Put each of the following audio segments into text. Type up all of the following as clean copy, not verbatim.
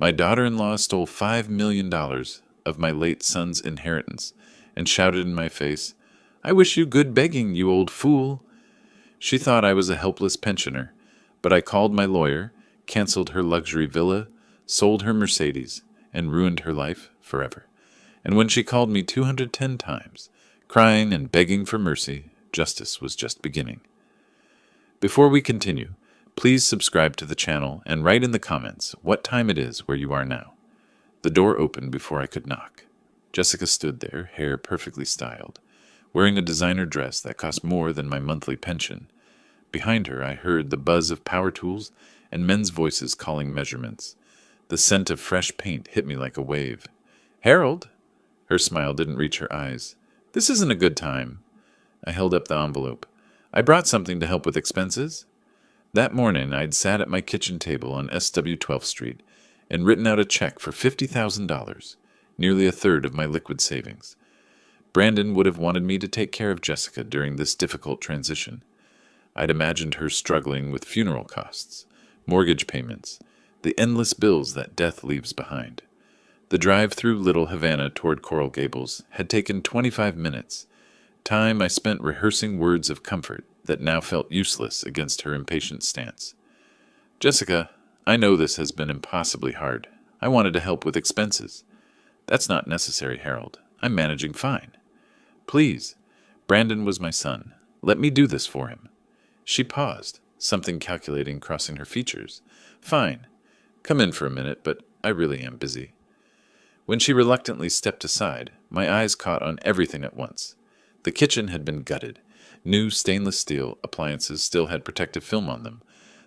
My daughter-in-law stole $5 million of my late son's inheritance and shouted in my face, "I wish you good begging, you old fool." She thought I was a helpless pensioner, but I called my lawyer, canceled her luxury villa, sold her Mercedes, and ruined her life forever. And when she called me 210 times, crying and begging for mercy, justice was just beginning. Before we continue, please subscribe to the channel and write in the comments what time it is where you are now. The door opened before I could knock. Jessica stood there, hair perfectly styled, wearing a designer dress that cost more than my monthly pension. Behind her, I heard the buzz of power tools and men's voices calling measurements. The scent of fresh paint hit me like a wave. "Harold!" Her smile didn't reach her eyes. "This isn't a good time." I held up the envelope. "I brought something to help with expenses." That morning, I'd sat at my kitchen table on SW 12th Street and written out a check for $50,000, nearly a third of my liquid savings. Brandon would have wanted me to take care of Jessica during this difficult transition. I'd imagined her struggling with funeral costs, mortgage payments, the endless bills that death leaves behind. The drive through Little Havana toward Coral Gables had taken 25 minutes, time I spent rehearsing words of comfort that now felt useless against her impatient stance. "Jessica, I know this has been impossibly hard. I wanted to help with expenses." "That's not necessary, Harold. I'm managing fine." "Please, Brandon was my son. Let me do this for him." She paused, something calculating crossing her features. "Fine. Come in for a minute, but I really am busy." When she reluctantly stepped aside, my eyes caught on everything at once. The kitchen had been gutted. New stainless steel appliances still had protective film on them,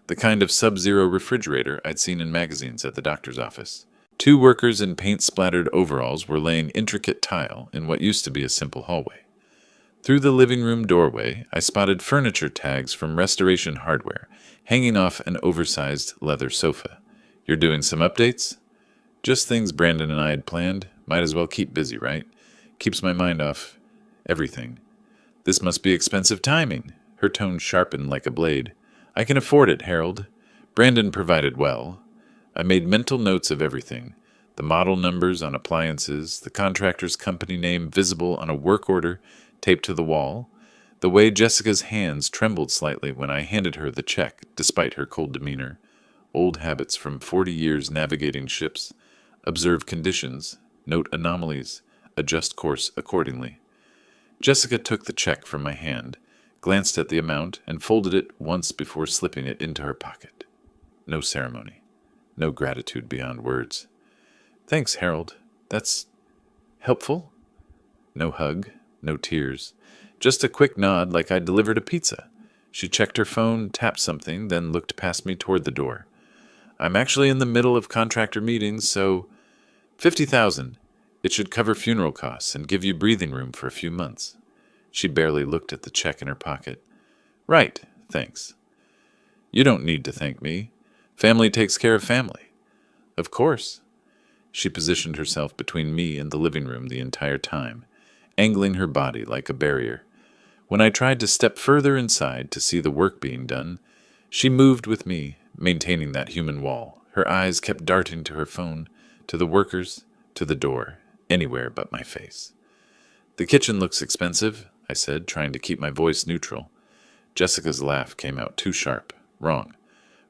the kind of sub-zero refrigerator I'd seen in magazines at the doctor's office. Two workers in paint-splattered overalls were laying intricate tile in what used to be a simple hallway. Through the living room doorway, I spotted furniture tags from Restoration Hardware hanging off an oversized leather sofa. "You're doing some updates?" "Just things Brandon and I had planned. Might as well keep busy, right? Keeps my mind off everything." "This must be expensive timing." Her tone sharpened like a blade. "I can afford it, Harold. Brandon provided well." I made mental notes of everything. The model numbers on appliances, the contractor's company name visible on a work order taped to the wall, the way Jessica's hands trembled slightly when I handed her the check despite her cold demeanor. Old habits from 40 years navigating ships. Observe conditions, note anomalies, adjust course accordingly. Jessica took the check from my hand, glanced at the amount, and folded it once before slipping it into her pocket. No ceremony. No gratitude beyond words. "Thanks, Harold. That's helpful." No hug, no tears. Just a quick nod like I'd delivered a pizza. She checked her phone, tapped something, then looked past me toward the door. "I'm actually in the middle of contractor meetings, so 50,000. It should cover funeral costs and give you breathing room for a few months." She barely looked at the check in her pocket. "Right, thanks." "You don't need to thank me. Family takes care of family." "Of course." She positioned herself between me and the living room the entire time, angling her body like a barrier. When I tried to step further inside to see the work being done, she moved with me, maintaining that human wall. Her eyes kept darting to her phone, to the workers, to the door, anywhere but my face. "The kitchen looks expensive," I said, trying to keep my voice neutral. Jessica's laugh came out too sharp. "Wrong.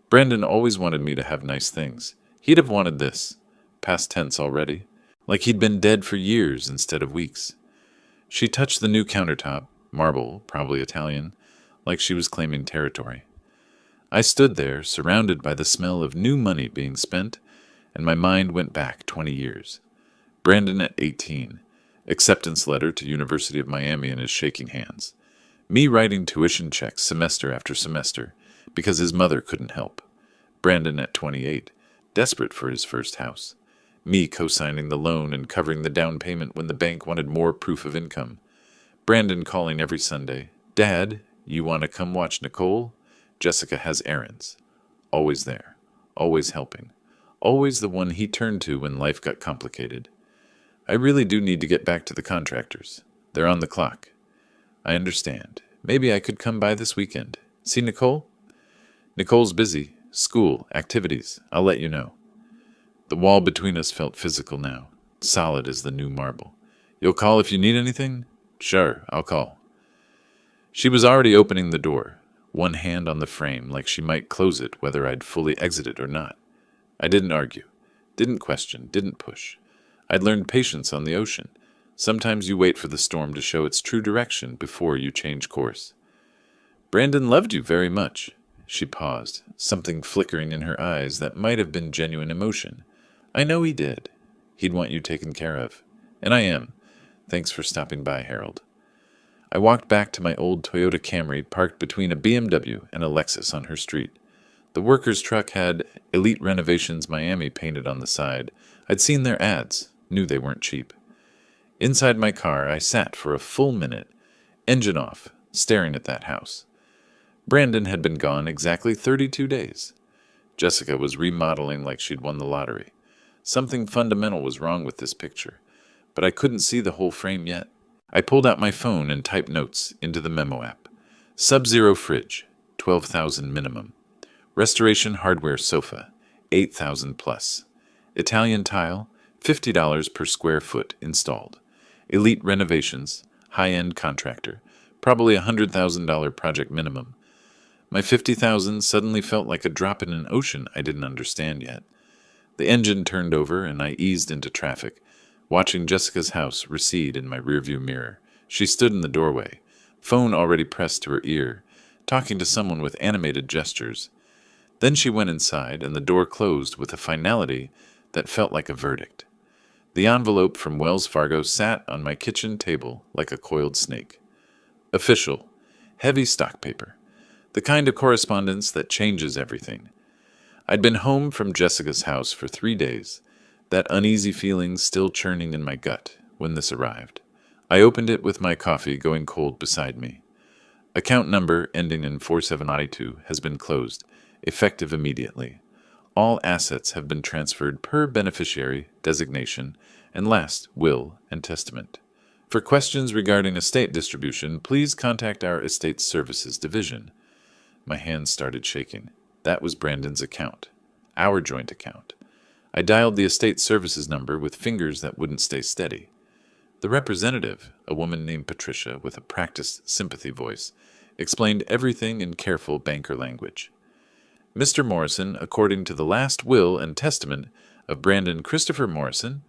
Brandon always wanted me to have nice things. He'd have wanted this. Past tense already. Like he'd been dead for years instead of weeks." She touched the new countertop, marble, probably Italian, like she was claiming territory. I stood there, surrounded by the smell of new money being spent, and my mind went back 20 years. Brandon at 18. Acceptance letter to University of Miami in his shaking hands. Me writing tuition checks semester after semester because his mother couldn't help. Brandon at 28, desperate for his first house. Me co-signing the loan and covering the down payment when the bank wanted more proof of income. Brandon calling every Sunday. "Dad, you want to come watch Nicole? Jessica has errands." Always there. Always helping. Always the one he turned to when life got complicated. "I really do need to get back to the contractors. They're on the clock." "I understand. Maybe I could come by this weekend. See Nicole?" "Nicole's busy. School, activities. I'll let you know." The wall between us felt physical now, solid as the new marble. You'll call if you need anything? Sure, I'll call. She was already opening the door, one hand on the frame like she might close it whether I'd fully exited or not. I didn't argue, didn't question, didn't push. I'd learned patience on the ocean. Sometimes you wait for the storm to show its true direction before you change course. Brandon loved you very much. She paused, something flickering in her eyes that might have been genuine emotion. I know he did. He'd want you taken care of. And I am. Thanks for stopping by, Harold. I walked back to my old Toyota Camry parked between a BMW and a Lexus on her street. The worker's truck had Elite Renovations Miami painted on the side. I'd seen their ads, knew they weren't cheap. Inside my car, I sat for a full minute, engine off, staring at that house. Brandon had been gone exactly 32 days. Jessica was remodeling like she'd won the lottery. Something fundamental was wrong with this picture, but I couldn't see the whole frame yet. I pulled out my phone and typed notes into the memo app. Sub-Zero fridge, 12,000 minimum. Restoration hardware sofa, 8,000 plus. Italian tile, $50 per square foot installed. Elite renovations, high-end contractor, probably a $100,000 project minimum. My $50,000 suddenly felt like a drop in an ocean I didn't understand yet. The engine turned over and I eased into traffic, watching Jessica's house recede in my rearview mirror. She stood in the doorway, phone already pressed to her ear, talking to someone with animated gestures. Then she went inside and the door closed with a finality that felt like a verdict. The envelope from Wells Fargo sat on my kitchen table like a coiled snake. Official, heavy stock paper. The kind of correspondence that changes everything. I'd been home from Jessica's house for 3 days, that uneasy feeling still churning in my gut when this arrived. I opened it with my coffee going cold beside me. Account number ending in 4792 has been closed, effective immediately. All assets have been transferred per beneficiary designation and last will and testament. For questions regarding estate distribution, please contact our Estate Services Division. My hands started shaking. That was Brandon's account. Our joint account. I dialed the estate services number with fingers that wouldn't stay steady. The representative, a woman named Patricia with a practiced sympathy voice, explained everything in careful banker language. Mr. Morrison, according to the last will and testament of Brandon Christopher Morrison,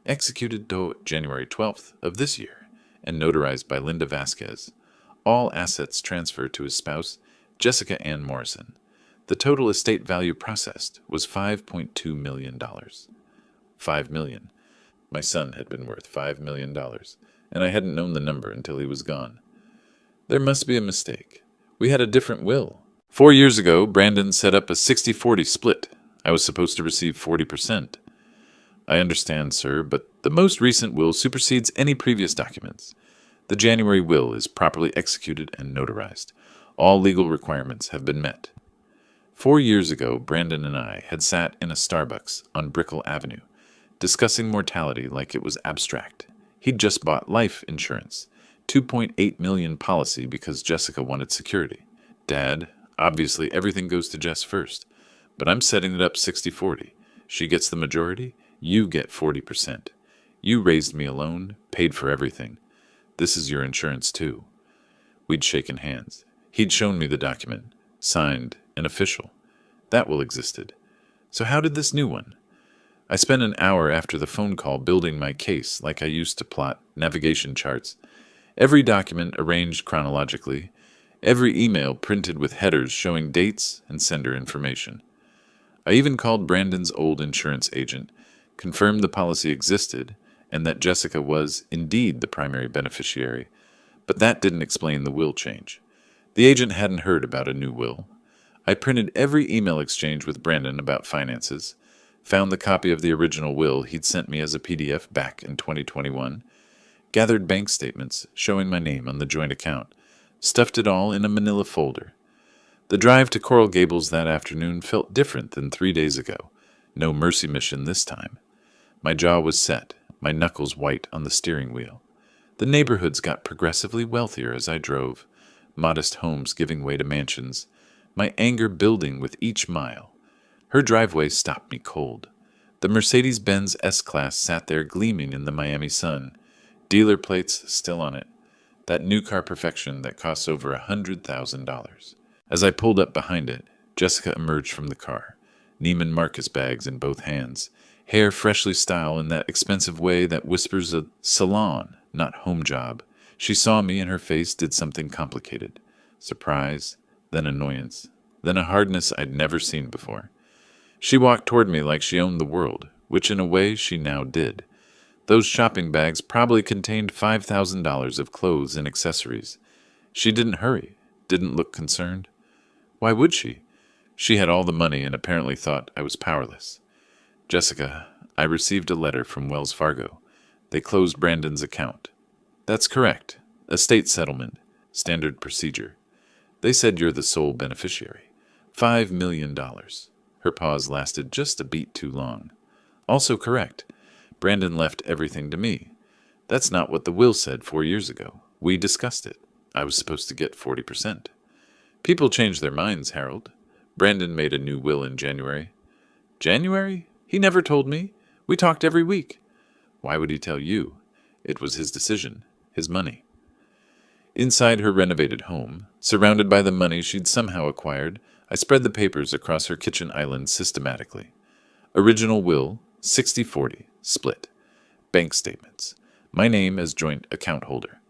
executed January 12th of this year and notarized by Linda Vasquez, all assets transferred to his spouse, Jessica Ann Morrison. The total estate value processed was $5.2 million. $5 million. My son had been worth $5 million, and I hadn't known the number until he was gone. There must be a mistake. We had a different will. 4 years ago, Brandon set up a 60-40 split. I was supposed to receive 40%. I understand, sir, but the most recent will supersedes any previous documents. The January will is properly executed and notarized. All legal requirements have been met. 4 years ago, Brandon and I had sat in a Starbucks on Brickell Avenue, discussing mortality like it was abstract. He'd just bought life insurance, $2.8 million policy because Jessica wanted security. Dad, obviously everything goes to Jess first, but I'm setting it up 60-40. She gets the majority, you get 40%. You raised me alone, paid for everything. This is your insurance too. We'd shaken hands. He'd shown me the document, signed and official. That will existed. So how did this new one? I spent an hour after the phone call building my case like I used to plot navigation charts. Every document arranged chronologically, every email printed with headers showing dates and sender information. I even called Brandon's old insurance agent, confirmed the policy existed, and that Jessica was indeed the primary beneficiary, but that didn't explain the will change. The agent hadn't heard about a new will. I printed every email exchange with Brandon about finances, found the copy of the original will he'd sent me as a PDF back in 2021, gathered bank statements showing my name on the joint account, stuffed it all in a manila folder. The drive to Coral Gables that afternoon felt different than 3 days ago. No mercy mission this time. My jaw was set, my knuckles white on the steering wheel. The neighborhoods got progressively wealthier as I drove, modest homes giving way to mansions, my anger building with each mile. Her driveway stopped me cold. The Mercedes-Benz S-Class sat there gleaming in the Miami sun, dealer plates still on it, that new car perfection that costs over $100,000. As I pulled up behind it, Jessica emerged from the car, Neiman Marcus bags in both hands, hair freshly styled in that expensive way that whispers a salon, not home job. She saw me and her face did something complicated. Surprise, then annoyance, then a hardness I'd never seen before. She walked toward me like she owned the world, which in a way she now did. Those shopping bags probably contained $5,000 of clothes and accessories. She didn't hurry, didn't look concerned. Why would she? She had all the money and apparently thought I was powerless. Jessica, I received a letter from Wells Fargo. They closed Brandon's account. That's correct. Estate settlement. Standard procedure. They said you're the sole beneficiary. $5 million. Her pause lasted just a beat too long. Also correct. Brandon left everything to me. That's not what the will said 4 years ago. We discussed it. I was supposed to get 40%. People change their minds, Harold. Brandon made a new will in January. January? He never told me. We talked every week. Why would he tell you? It was his decision, his money. Inside her renovated home, surrounded by the money she'd somehow acquired, I spread the papers across her kitchen island systematically. Original will, 60-40, split. Bank statements. My name as joint account holder.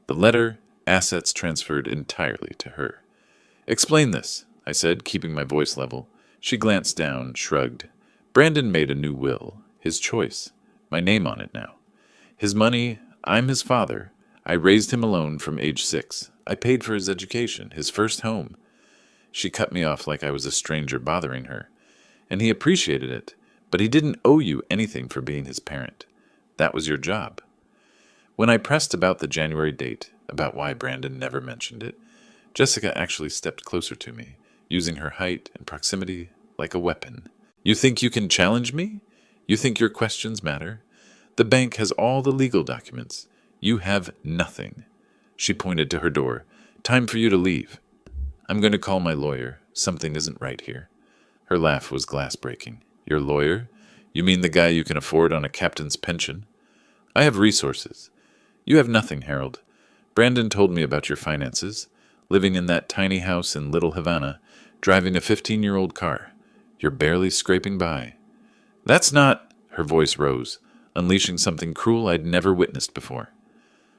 The letter, assets transferred entirely to her. Explain this, I said, keeping my voice level. She glanced down, shrugged. Brandon made a new will, his choice. My name on it now. His money, I'm his father. I raised him alone from age 6. I paid for his education, his first home. She cut me off like I was a stranger bothering her. And he appreciated it, but he didn't owe you anything for being his parent. That was your job. When I pressed about the January date, about why Brandon never mentioned it, Jessica actually stepped closer to me, using her height and proximity like a weapon. You think you can challenge me? You think your questions matter? The bank has all the legal documents. You have nothing. She pointed to her door. Time for you to leave. I'm going to call my lawyer. Something isn't right here. Her laugh was glass-breaking. Your lawyer? You mean the guy you can afford on a captain's pension? I have resources. You have nothing, Harold. Brandon told me about your finances. Living in that tiny house in Little Havana, driving a 15-year-old car. You're barely scraping by. That's not... Her voice rose, unleashing something cruel I'd never witnessed before.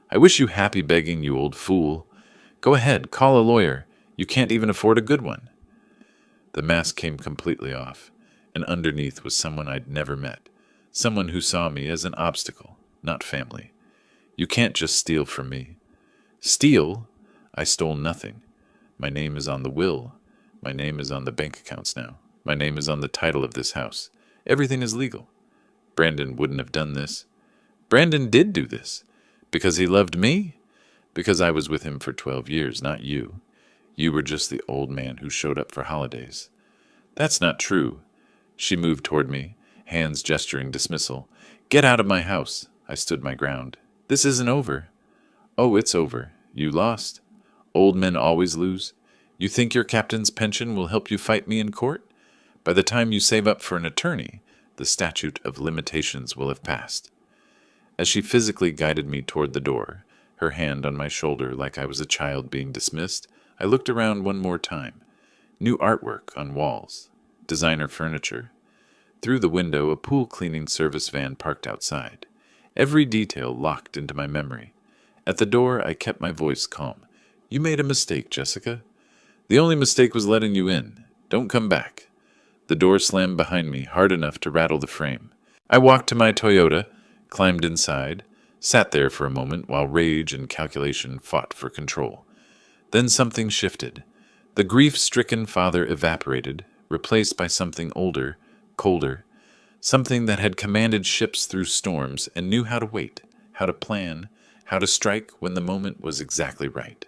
I wish you happy begging, you old fool. Go ahead, call a lawyer. You can't even afford a good one. The mask came completely off, and underneath was someone I'd never met. Someone who saw me as an obstacle, not family. You can't just steal from me. Steal? I stole nothing. My name is on the will. My name is on the bank accounts now. My name is on the title of this house. Everything is legal. Brandon wouldn't have done this. Brandon did do this. Because he loved me? Because I was with him for 12 years, not you. You were just the old man who showed up for holidays. That's not true. She moved toward me, hands gesturing dismissal. Get out of my house. I stood my ground. This isn't over. Oh, it's over. You lost. Old men always lose. You think your captain's pension will help you fight me in court? By the time you save up for an attorney, the statute of limitations will have passed. As she physically guided me toward the door, her hand on my shoulder like I was a child being dismissed, I looked around one more time. New artwork on walls. Designer furniture. Through the window, a pool cleaning service van parked outside. Every detail locked into my memory. At the door, I kept my voice calm. You made a mistake, Jessica. The only mistake was letting you in. Don't come back. The door slammed behind me hard enough to rattle the frame. I walked to my Toyota, climbed inside, sat there for a moment while rage and calculation fought for control. Then something shifted. The grief-stricken father evaporated, replaced by something older, colder, something that had commanded ships through storms and knew how to wait, how to plan, how to strike when the moment was exactly right.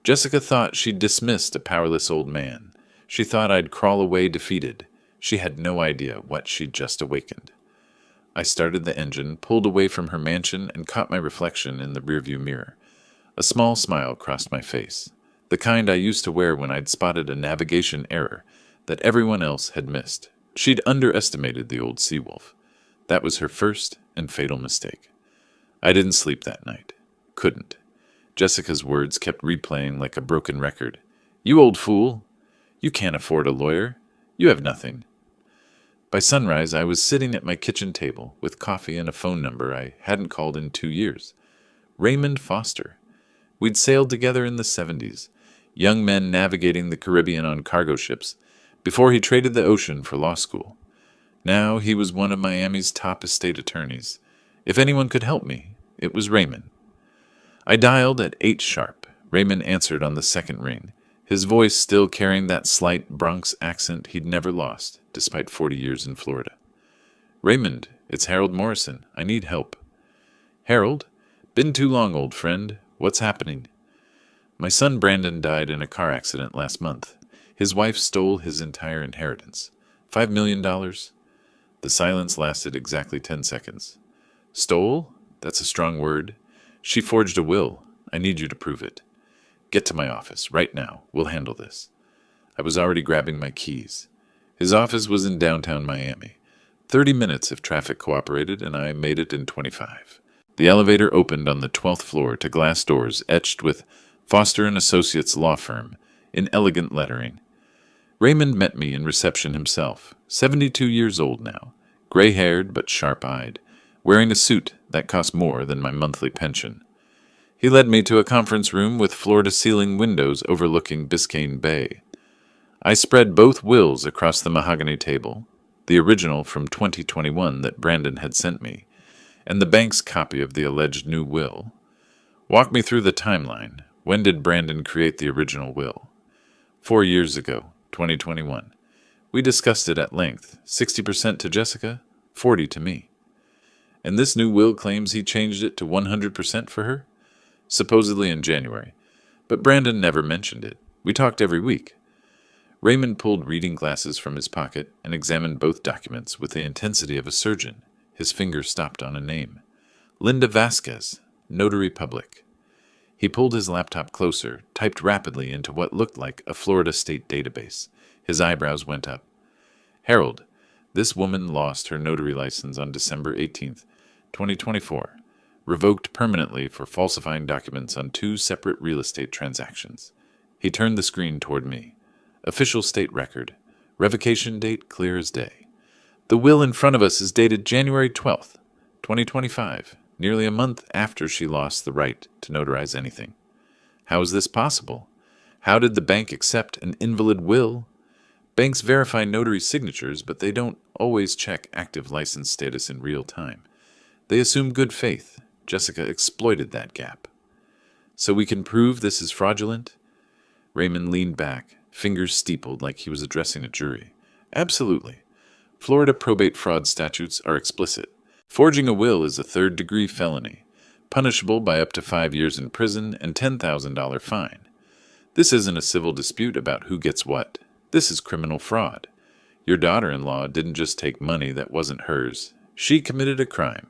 Jessica thought she'd dismissed a powerless old man. She thought I'd crawl away defeated. She had no idea what she'd just awakened. I started the engine, pulled away from her mansion, and caught my reflection in the rearview mirror. A small smile crossed my face, the kind I used to wear when I'd spotted a navigation error that everyone else had missed. She'd underestimated the old sea wolf. That was her first and fatal mistake. I didn't sleep that night. Couldn't. Jessica's words kept replaying like a broken record. You old fool! You can't afford a lawyer. You have nothing. By sunrise, I was sitting at my kitchen table with coffee and a phone number I hadn't called in 2 years. Raymond Foster. We'd sailed together in the 70s, young men navigating the Caribbean on cargo ships, before he traded the ocean for law school. Now he was one of Miami's top estate attorneys. If anyone could help me, it was Raymond. I dialed at 8 sharp. Raymond answered on the second ring, his voice still carrying that slight Bronx accent he'd never lost, despite 40 years in Florida. Raymond, it's Harold Morrison. I need help. Harold? Been too long, old friend. What's happening? My son Brandon died in a car accident last month. His wife stole his entire inheritance. $5 million? The silence lasted exactly 10 seconds. Stole? That's a strong word. She forged a will. I need you to prove it. Get to my office, right now. We'll handle this. I was already grabbing my keys. His office was in downtown Miami. 30 minutes if traffic cooperated, and I made it in 25. The elevator opened on the 12th floor to glass doors etched with Foster & Associates Law Firm in elegant lettering. Raymond met me in reception himself, 72 years old now, gray-haired but sharp-eyed, wearing a suit that cost more than my monthly pension. He led me to a conference room with floor-to-ceiling windows overlooking Biscayne Bay. I spread both wills across the mahogany table, the original from 2021 that Brandon had sent me, and the bank's copy of the alleged new will. Walk me through the timeline. When did Brandon create the original will? 4 years ago, 2021. We discussed it at length, 60% to Jessica, 40% to me. And this new will claims he changed it to 100% for her? Supposedly in January. But Brandon never mentioned it. We talked every week. Raymond pulled reading glasses from his pocket and examined both documents with the intensity of a surgeon. His finger stopped on a name. Linda Vasquez, Notary Public. He pulled his laptop closer, typed rapidly into what looked like a Florida state database. His eyebrows went up. Harold, this woman lost her notary license on December 18th, 2024, revoked permanently for falsifying documents on 2 separate real estate transactions. He turned the screen toward me. Official state record. Revocation date clear as day. The will in front of us is dated January 12th, 2025, nearly a month after she lost the right to notarize anything. How is this possible? How did the bank accept an invalid will? Banks verify notary signatures, but they don't always check active license status in real time. They assume good faith. Jessica exploited that gap. So we can prove this is fraudulent? Raymond leaned back, fingers steepled like he was addressing a jury. Absolutely. Florida probate fraud statutes are explicit. Forging a will is a third-degree felony, punishable by up to 5 years in prison and $10,000 fine. This isn't a civil dispute about who gets what. This is criminal fraud. Your daughter-in-law didn't just take money that wasn't hers. She committed a crime.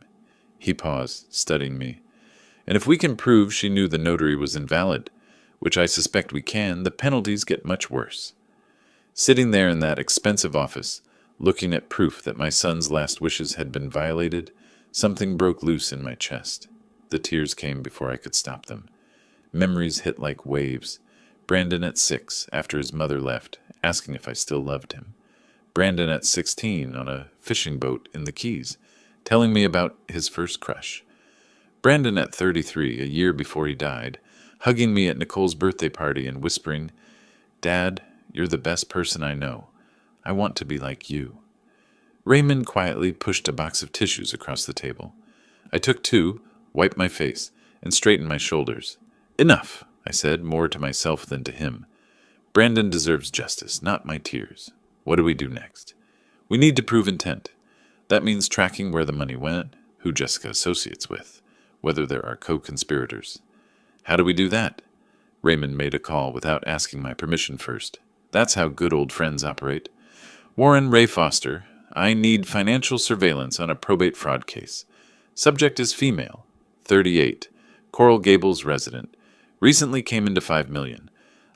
He paused, studying me. And if we can prove she knew the notary was invalid, which I suspect we can, the penalties get much worse. Sitting there in that expensive office, looking at proof that my son's last wishes had been violated, something broke loose in my chest. The tears came before I could stop them. Memories hit like waves. Brandon at 6, after his mother left, asking if I still loved him. Brandon at 16 on a fishing boat in the Keys, telling me about his first crush. Brandon at 33, a year before he died, hugging me at Nicole's birthday party and whispering, "Dad, you're the best person I know. I want to be like you." Raymond quietly pushed a box of tissues across the table. I took 2, wiped my face, and straightened my shoulders. "Enough," I said, more to myself than to him. Brandon deserves justice, not my tears. What do we do next? We need to prove intent. That means tracking where the money went, who Jessica associates with, whether there are co-conspirators. How do we do that? Raymond made a call without asking my permission first. That's how good old friends operate. Warren Ray Foster, I need financial surveillance on a probate fraud case. Subject is female, 38, Coral Gables resident. Recently came into $5 million.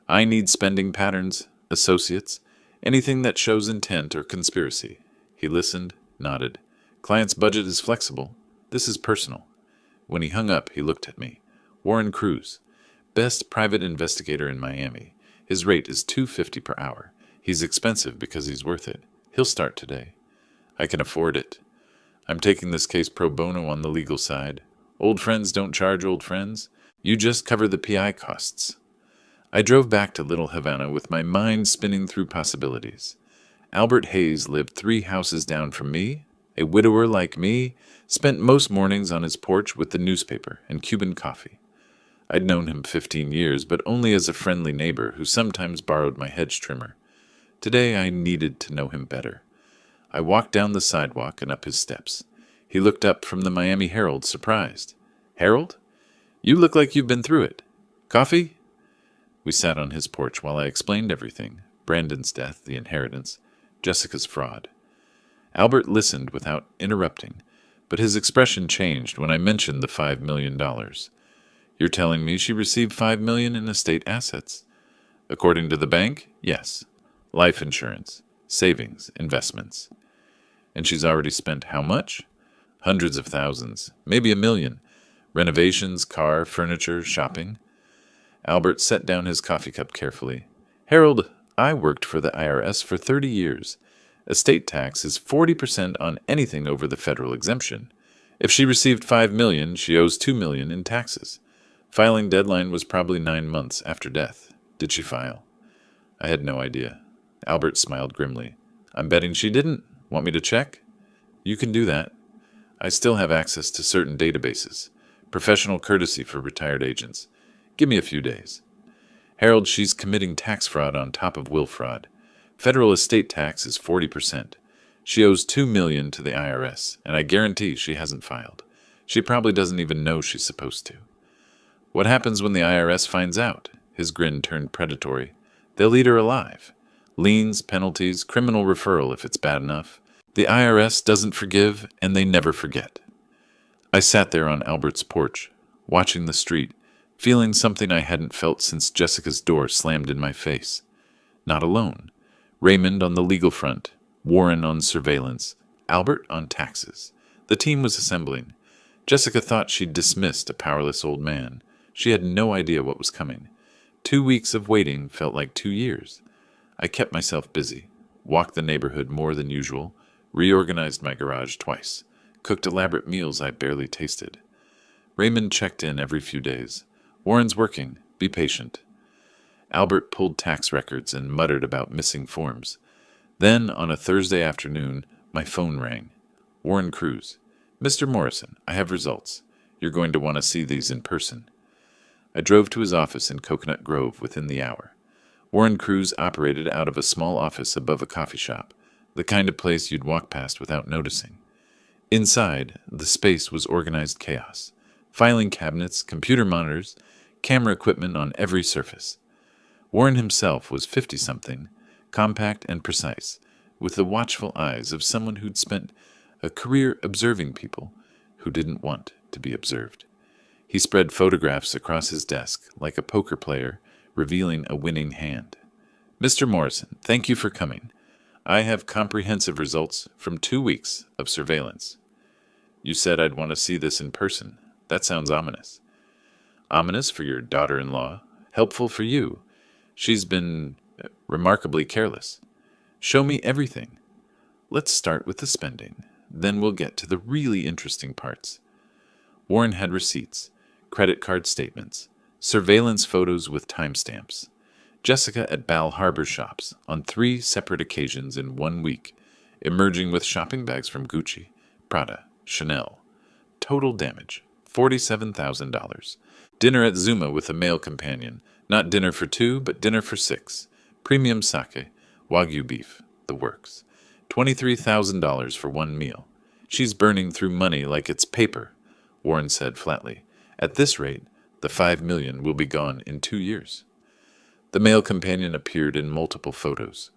I need spending patterns, associates, Anything that shows intent or conspiracy. He listened, nodded. Client's budget is flexible. This is personal. When he hung up, he looked at me. Warren Cruz, best private investigator in Miami. His rate is $250 per hour. He's expensive because he's worth it. He'll start today. I can afford it. I'm taking this case pro bono on the legal side. Old friends don't charge old friends. You just cover the PI costs. I drove back to Little Havana with my mind spinning through possibilities. Albert Hayes lived 3 houses down from me. A widower like me spent most mornings on his porch with the newspaper and Cuban coffee. I'd known him 15 years, but only as a friendly neighbor who sometimes borrowed my hedge trimmer. Today I needed to know him better. I walked down the sidewalk and up his steps. He looked up from the Miami Herald, surprised. Harold? You look like you've been through it. Coffee? We sat on his porch while I explained everything. Brandon's death, the inheritance, Jessica's fraud. Albert listened without interrupting, but his expression changed when I mentioned the $5 million. You're telling me she received $5 million in estate assets? According to the bank, yes. Life insurance, savings, investments. And she's already spent how much? Hundreds of thousands, maybe $1 million. Renovations, car, furniture, shopping. Albert set down his coffee cup carefully. Harold, I worked for the IRS for 30 years. Estate tax is 40% on anything over the federal exemption. If she received $5 million, she owes $2 million in taxes. Filing deadline was probably 9 months after death. Did she file? I had no idea. Albert smiled grimly. I'm betting she didn't. Want me to check? You can do that. I still have access to certain databases. Professional courtesy for retired agents. Give me a few days. Harold, she's committing tax fraud on top of will fraud. Federal estate tax is 40%. She owes $2 million to the IRS, and I guarantee she hasn't filed. She probably doesn't even know she's supposed to. What happens when the IRS finds out? His grin turned predatory. They'll eat her alive. Liens, penalties, criminal referral if it's bad enough. The IRS doesn't forgive, and they never forget. I sat there on Albert's porch, watching the street, feeling something I hadn't felt since Jessica's door slammed in my face. Not alone. Raymond on the legal front, Warren on surveillance, Albert on taxes. The team was assembling. Jessica thought she'd dismissed a powerless old man. She had no idea what was coming. 2 weeks of waiting felt like 2 years. I kept myself busy, walked the neighborhood more than usual, reorganized my garage twice, cooked elaborate meals I barely tasted. Raymond checked in every few days. Warren's working. Be patient. Albert pulled tax records and muttered about missing forms. Then, on a Thursday afternoon, my phone rang. Warren Cruz. Mr. Morrison, I have results. You're going to want to see these in person. I drove to his office in Coconut Grove within the hour. Warren Cruz operated out of a small office above a coffee shop, the kind of place you'd walk past without noticing. Inside, the space was organized chaos. Filing cabinets, computer monitors, camera equipment on every surface. Warren himself was 50-something, compact and precise, with the watchful eyes of someone who'd spent a career observing people who didn't want to be observed. He spread photographs across his desk like a poker player revealing a winning hand. Mr. Morrison, thank you for coming. I have comprehensive results from 2 weeks of surveillance. You said I'd want to see this in person. That sounds ominous. Ominous for your daughter-in-law, helpful for you. She's been remarkably careless. Show me everything. Let's start with the spending. Then we'll get to the really interesting parts. Warren had receipts, credit card statements, surveillance photos with timestamps. Jessica at Bal Harbor shops on 3 separate occasions in 1 week, emerging with shopping bags from Gucci, Prada, Chanel. Total damage, $47,000. Dinner at Zuma with a male companion. Not dinner for 2, but dinner for 6. Premium sake, Wagyu beef, the works. $23,000 for 1 meal. She's burning through money like it's paper, Warren said flatly. At this rate, the $5 million will be gone in 2 years. The male companion appeared in multiple photos.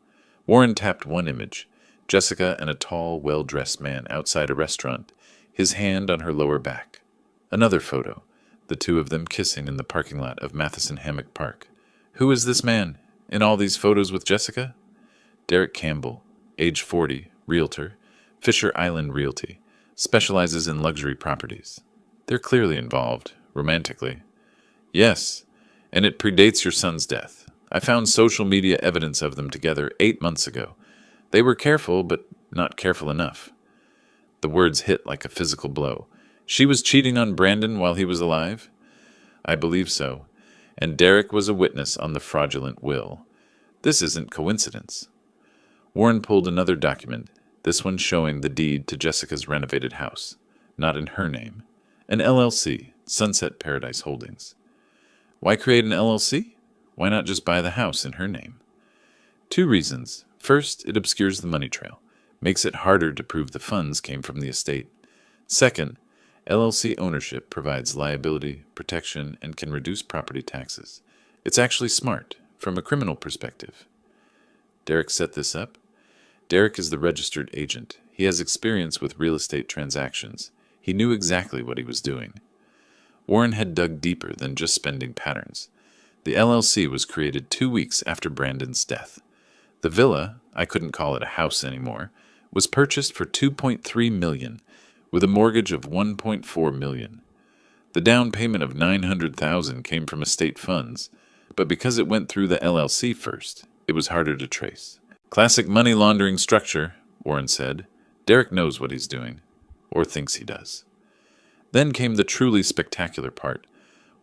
Warren tapped one image, Jessica and a tall, well-dressed man outside a restaurant, his hand on her lower back. Another photo, the 2 of them kissing in the parking lot of Matheson Hammock Park. Who is this man, in all these photos with Jessica? Derek Campbell, age 40, realtor, Fisher Island Realty, specializes in luxury properties. They're clearly involved, romantically. Yes, and it predates your son's death. I found social media evidence of them together 8 months ago. They were careful, but not careful enough. The words hit like a physical blow. She was cheating on Brandon while he was alive? I believe so. And Derek was a witness on the fraudulent will. This isn't coincidence. Warren pulled another document, this one showing the deed to Jessica's renovated house. Not in her name. An LLC, Sunset Paradise Holdings. Why create an LLC? Why not just buy the house in her name? 2 reasons. First, it obscures the money trail, makes it harder to prove the funds came from the estate. Second, LLC ownership provides liability, protection, and can reduce property taxes. It's actually smart, from a criminal perspective. Derek set this up? Derek is the registered agent. He has experience with real estate transactions. He knew exactly what he was doing. Warren had dug deeper than just spending patterns. The LLC was created 2 weeks after Brandon's death. The villa, I couldn't call it a house anymore, was purchased for $2.3 million, with a mortgage of $1.4 million. The down payment of $900,000 came from estate funds, but because it went through the LLC first, it was harder to trace. Classic money laundering structure, Warren said. Derek knows what he's doing, or thinks he does. Then came the truly spectacular part.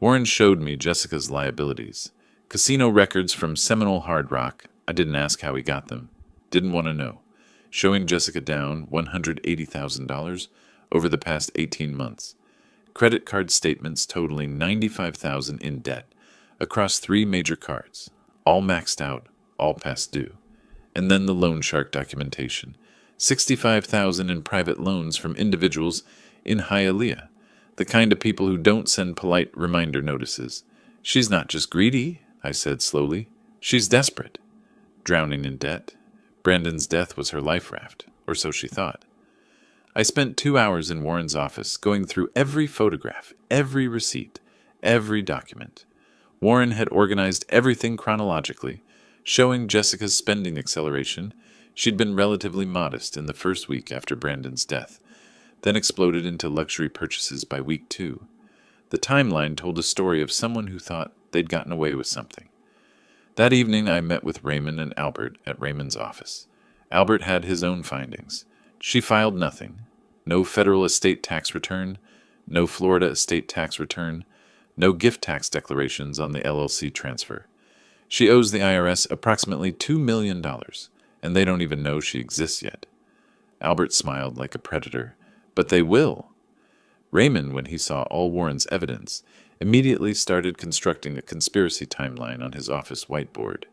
Warren showed me Jessica's liabilities. Casino records from Seminole Hard Rock. I didn't ask how he got them. Didn't want to know. Showing Jessica down $180,000 over the past 18 months. Credit card statements totaling $95,000 in debt across 3 major cards. All maxed out, all past due. And then the loan shark documentation. $65,000 in private loans from individuals in Hialeah. The kind of people who don't send polite reminder notices. She's not just greedy, I said slowly. She's desperate. Drowning in debt. Brandon's death was her life raft, or so she thought. I spent 2 hours in Warren's office going through every photograph, every receipt, every document. Warren had organized everything chronologically, showing Jessica's spending acceleration. She'd been relatively modest in the first week after Brandon's death, then exploded into luxury purchases by week 2. The timeline told a story of someone who thought they'd gotten away with something. That evening I met with Raymond and Albert at Raymond's office. Albert had his own findings. She filed nothing. No federal estate tax return, no Florida estate tax return, no gift tax declarations on the LLC transfer. She owes the IRS approximately $2 million, and they don't even know she exists yet. Albert smiled like a predator. But they will. Raymond, when he saw all Warren's evidence, immediately started constructing a conspiracy timeline on his office whiteboard.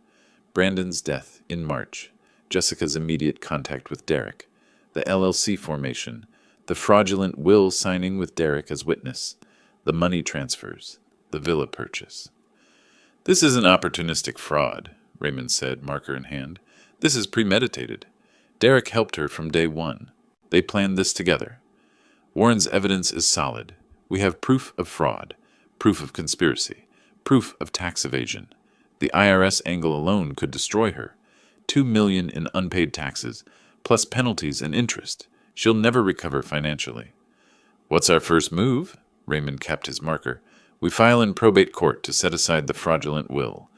Brandon's death in March, Jessica's immediate contact with Derek, the LLC formation, the fraudulent will signing with Derek as witness, the money transfers, the villa purchase. This isn't opportunistic fraud, Raymond said, marker in hand. This is premeditated. Derek helped her from day one. They planned this together. Warren's evidence is solid. We have proof of fraud, proof of conspiracy, proof of tax evasion. The IRS angle alone could destroy her. $2 million in unpaid taxes, plus penalties and interest. She'll never recover financially. What's our first move? Raymond kept his marker. We file in probate court to set aside the fraudulent will.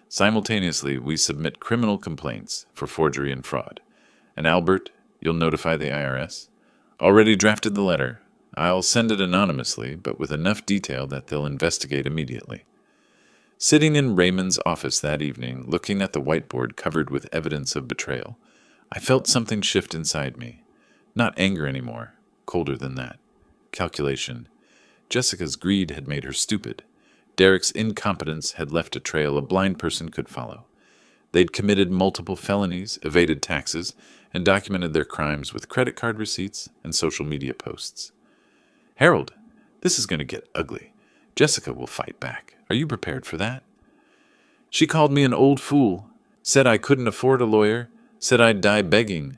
Simultaneously, we submit criminal complaints for forgery and fraud. And Albert, you'll notify the IRS? Already drafted the letter. I'll send it anonymously, but with enough detail that they'll investigate immediately. Sitting in Raymond's office that evening, looking at the whiteboard covered with evidence of betrayal, I felt something shift inside me. Not anger anymore, colder than that. Calculation. Jessica's greed had made her stupid. Derek's incompetence had left a trail a blind person could follow. They'd committed multiple felonies, evaded taxes, and documented their crimes with credit card receipts and social media posts. Harold, this is going to get ugly. Jessica will fight back. Are you prepared for that? She called me an old fool, said I couldn't afford a lawyer, said I'd die begging.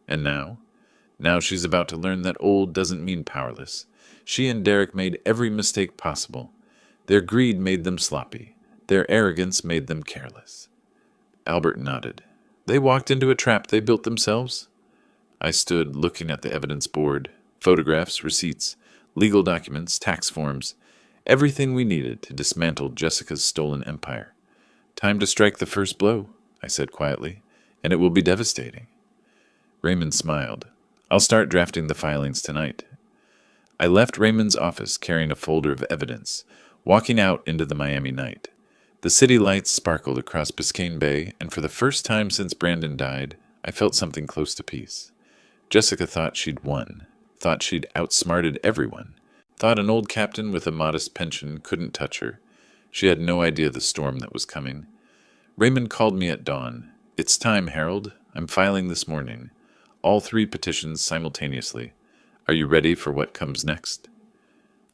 And now? Now she's about to learn that old doesn't mean powerless. She and Derek made every mistake possible. Their greed made them sloppy. Their arrogance made them careless. Albert nodded. They walked into a trap they built themselves. I stood looking at the evidence board, photographs, receipts, legal documents, tax forms, everything we needed to dismantle Jessica's stolen empire. Time to strike the first blow, I said quietly, and it will be devastating. Raymond smiled. I'll start drafting the filings tonight. I left Raymond's office carrying a folder of evidence, walking out into the Miami night. The city lights sparkled across Biscayne Bay, and for the first time since Brandon died, I felt something close to peace. Jessica thought she'd won, thought she'd outsmarted everyone, thought an old captain with a modest pension couldn't touch her. She had no idea the storm that was coming. Raymond called me at dawn. It's time, Harold. I'm filing this morning. All 3 petitions simultaneously. Are you ready for what comes next?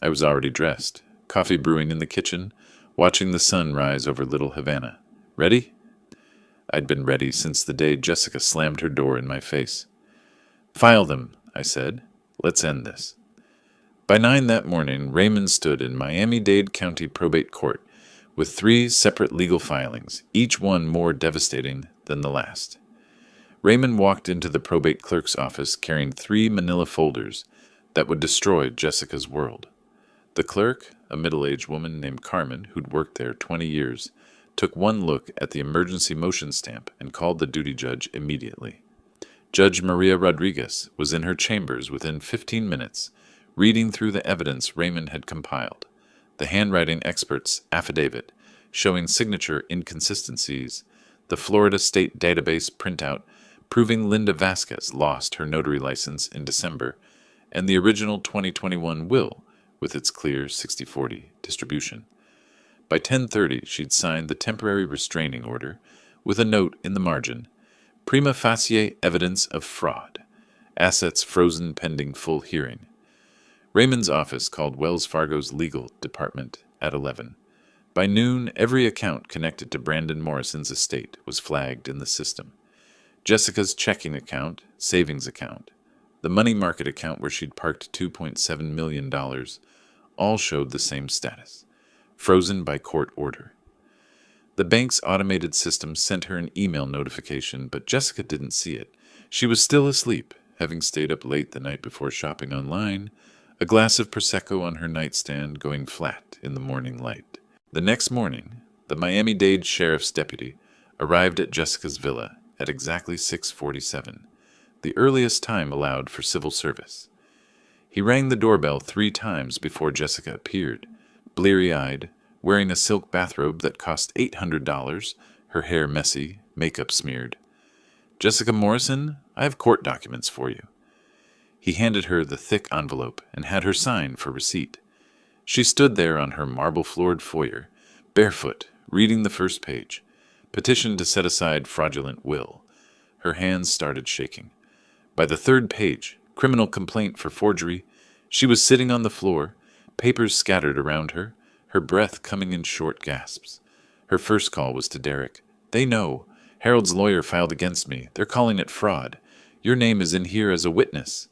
I was already dressed, coffee brewing in the kitchen, watching the sun rise over Little Havana. Ready? I'd been ready since the day Jessica slammed her door in my face. File them, I said. Let's end this. By 9 that morning, Raymond stood in Miami-Dade County Probate Court with 3 separate legal filings, each one more devastating than the last. Raymond walked into the probate clerk's office carrying 3 manila folders that would destroy Jessica's world. The clerk, a middle-aged woman named Carmen who'd worked there 20 years, took one look at the emergency motion stamp and called the duty judge immediately. Judge Maria Rodriguez was in her chambers within 15 minutes, reading through the evidence Raymond had compiled, the handwriting expert's affidavit showing signature inconsistencies, the Florida State Database printout proving Linda Vasquez lost her notary license in December, and the original 2021 will with its clear 60/40 distribution. By 10:30, she'd signed the temporary restraining order with a note in the margin, prima facie evidence of fraud, assets frozen pending full hearing. Raymond's office called Wells Fargo's legal department at 11. By noon, every account connected to Brandon Morrison's estate was flagged in the system. Jessica's checking account, savings account, the money market account where she'd parked $2.7 million, all showed the same status, frozen by court order. The bank's automated system sent her an email notification, but Jessica didn't see it. She was still asleep, having stayed up late the night before shopping online, a glass of Prosecco on her nightstand going flat in the morning light. The next morning, the Miami-Dade sheriff's deputy arrived at Jessica's villa at exactly 6:47, the earliest time allowed for civil service. He rang the doorbell 3 times before Jessica appeared, bleary-eyed, wearing a silk bathrobe that cost $800, her hair messy, makeup smeared. Jessica Morrison, I have court documents for you. He handed her the thick envelope and had her sign for receipt. She stood there on her marble-floored foyer, barefoot, reading the first page. Petition to set aside fraudulent will. Her hands started shaking. By the 3rd page, criminal complaint for forgery, she was sitting on the floor, papers scattered around her, her breath coming in short gasps. Her first call was to Derek. They know. Harold's lawyer filed against me. They're calling it fraud. Your name is in here as a witness.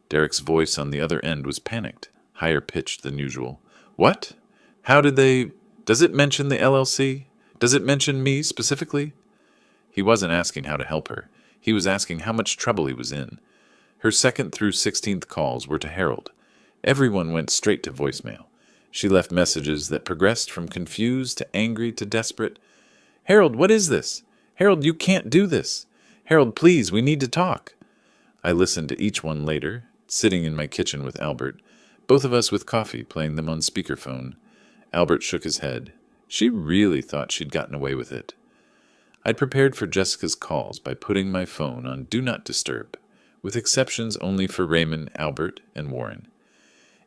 Derek's voice on the other end was panicked, higher pitched than usual. What? How did they... Does it mention the LLC? Does it mention me specifically? He wasn't asking how to help her. He was asking how much trouble he was in. Her 2nd through 16th calls were to Harold. Everyone went straight to voicemail. She left messages that progressed from confused to angry to desperate. Harold, what is this? Harold, you can't do this. Harold, please, we need to talk. I listened to each one later, sitting in my kitchen with Albert, both of us with coffee, playing them on speakerphone. Albert shook his head. She really thought she'd gotten away with it. I'd prepared for Jessica's calls by putting my phone on Do Not Disturb, with exceptions only for Raymond, Albert, and Warren.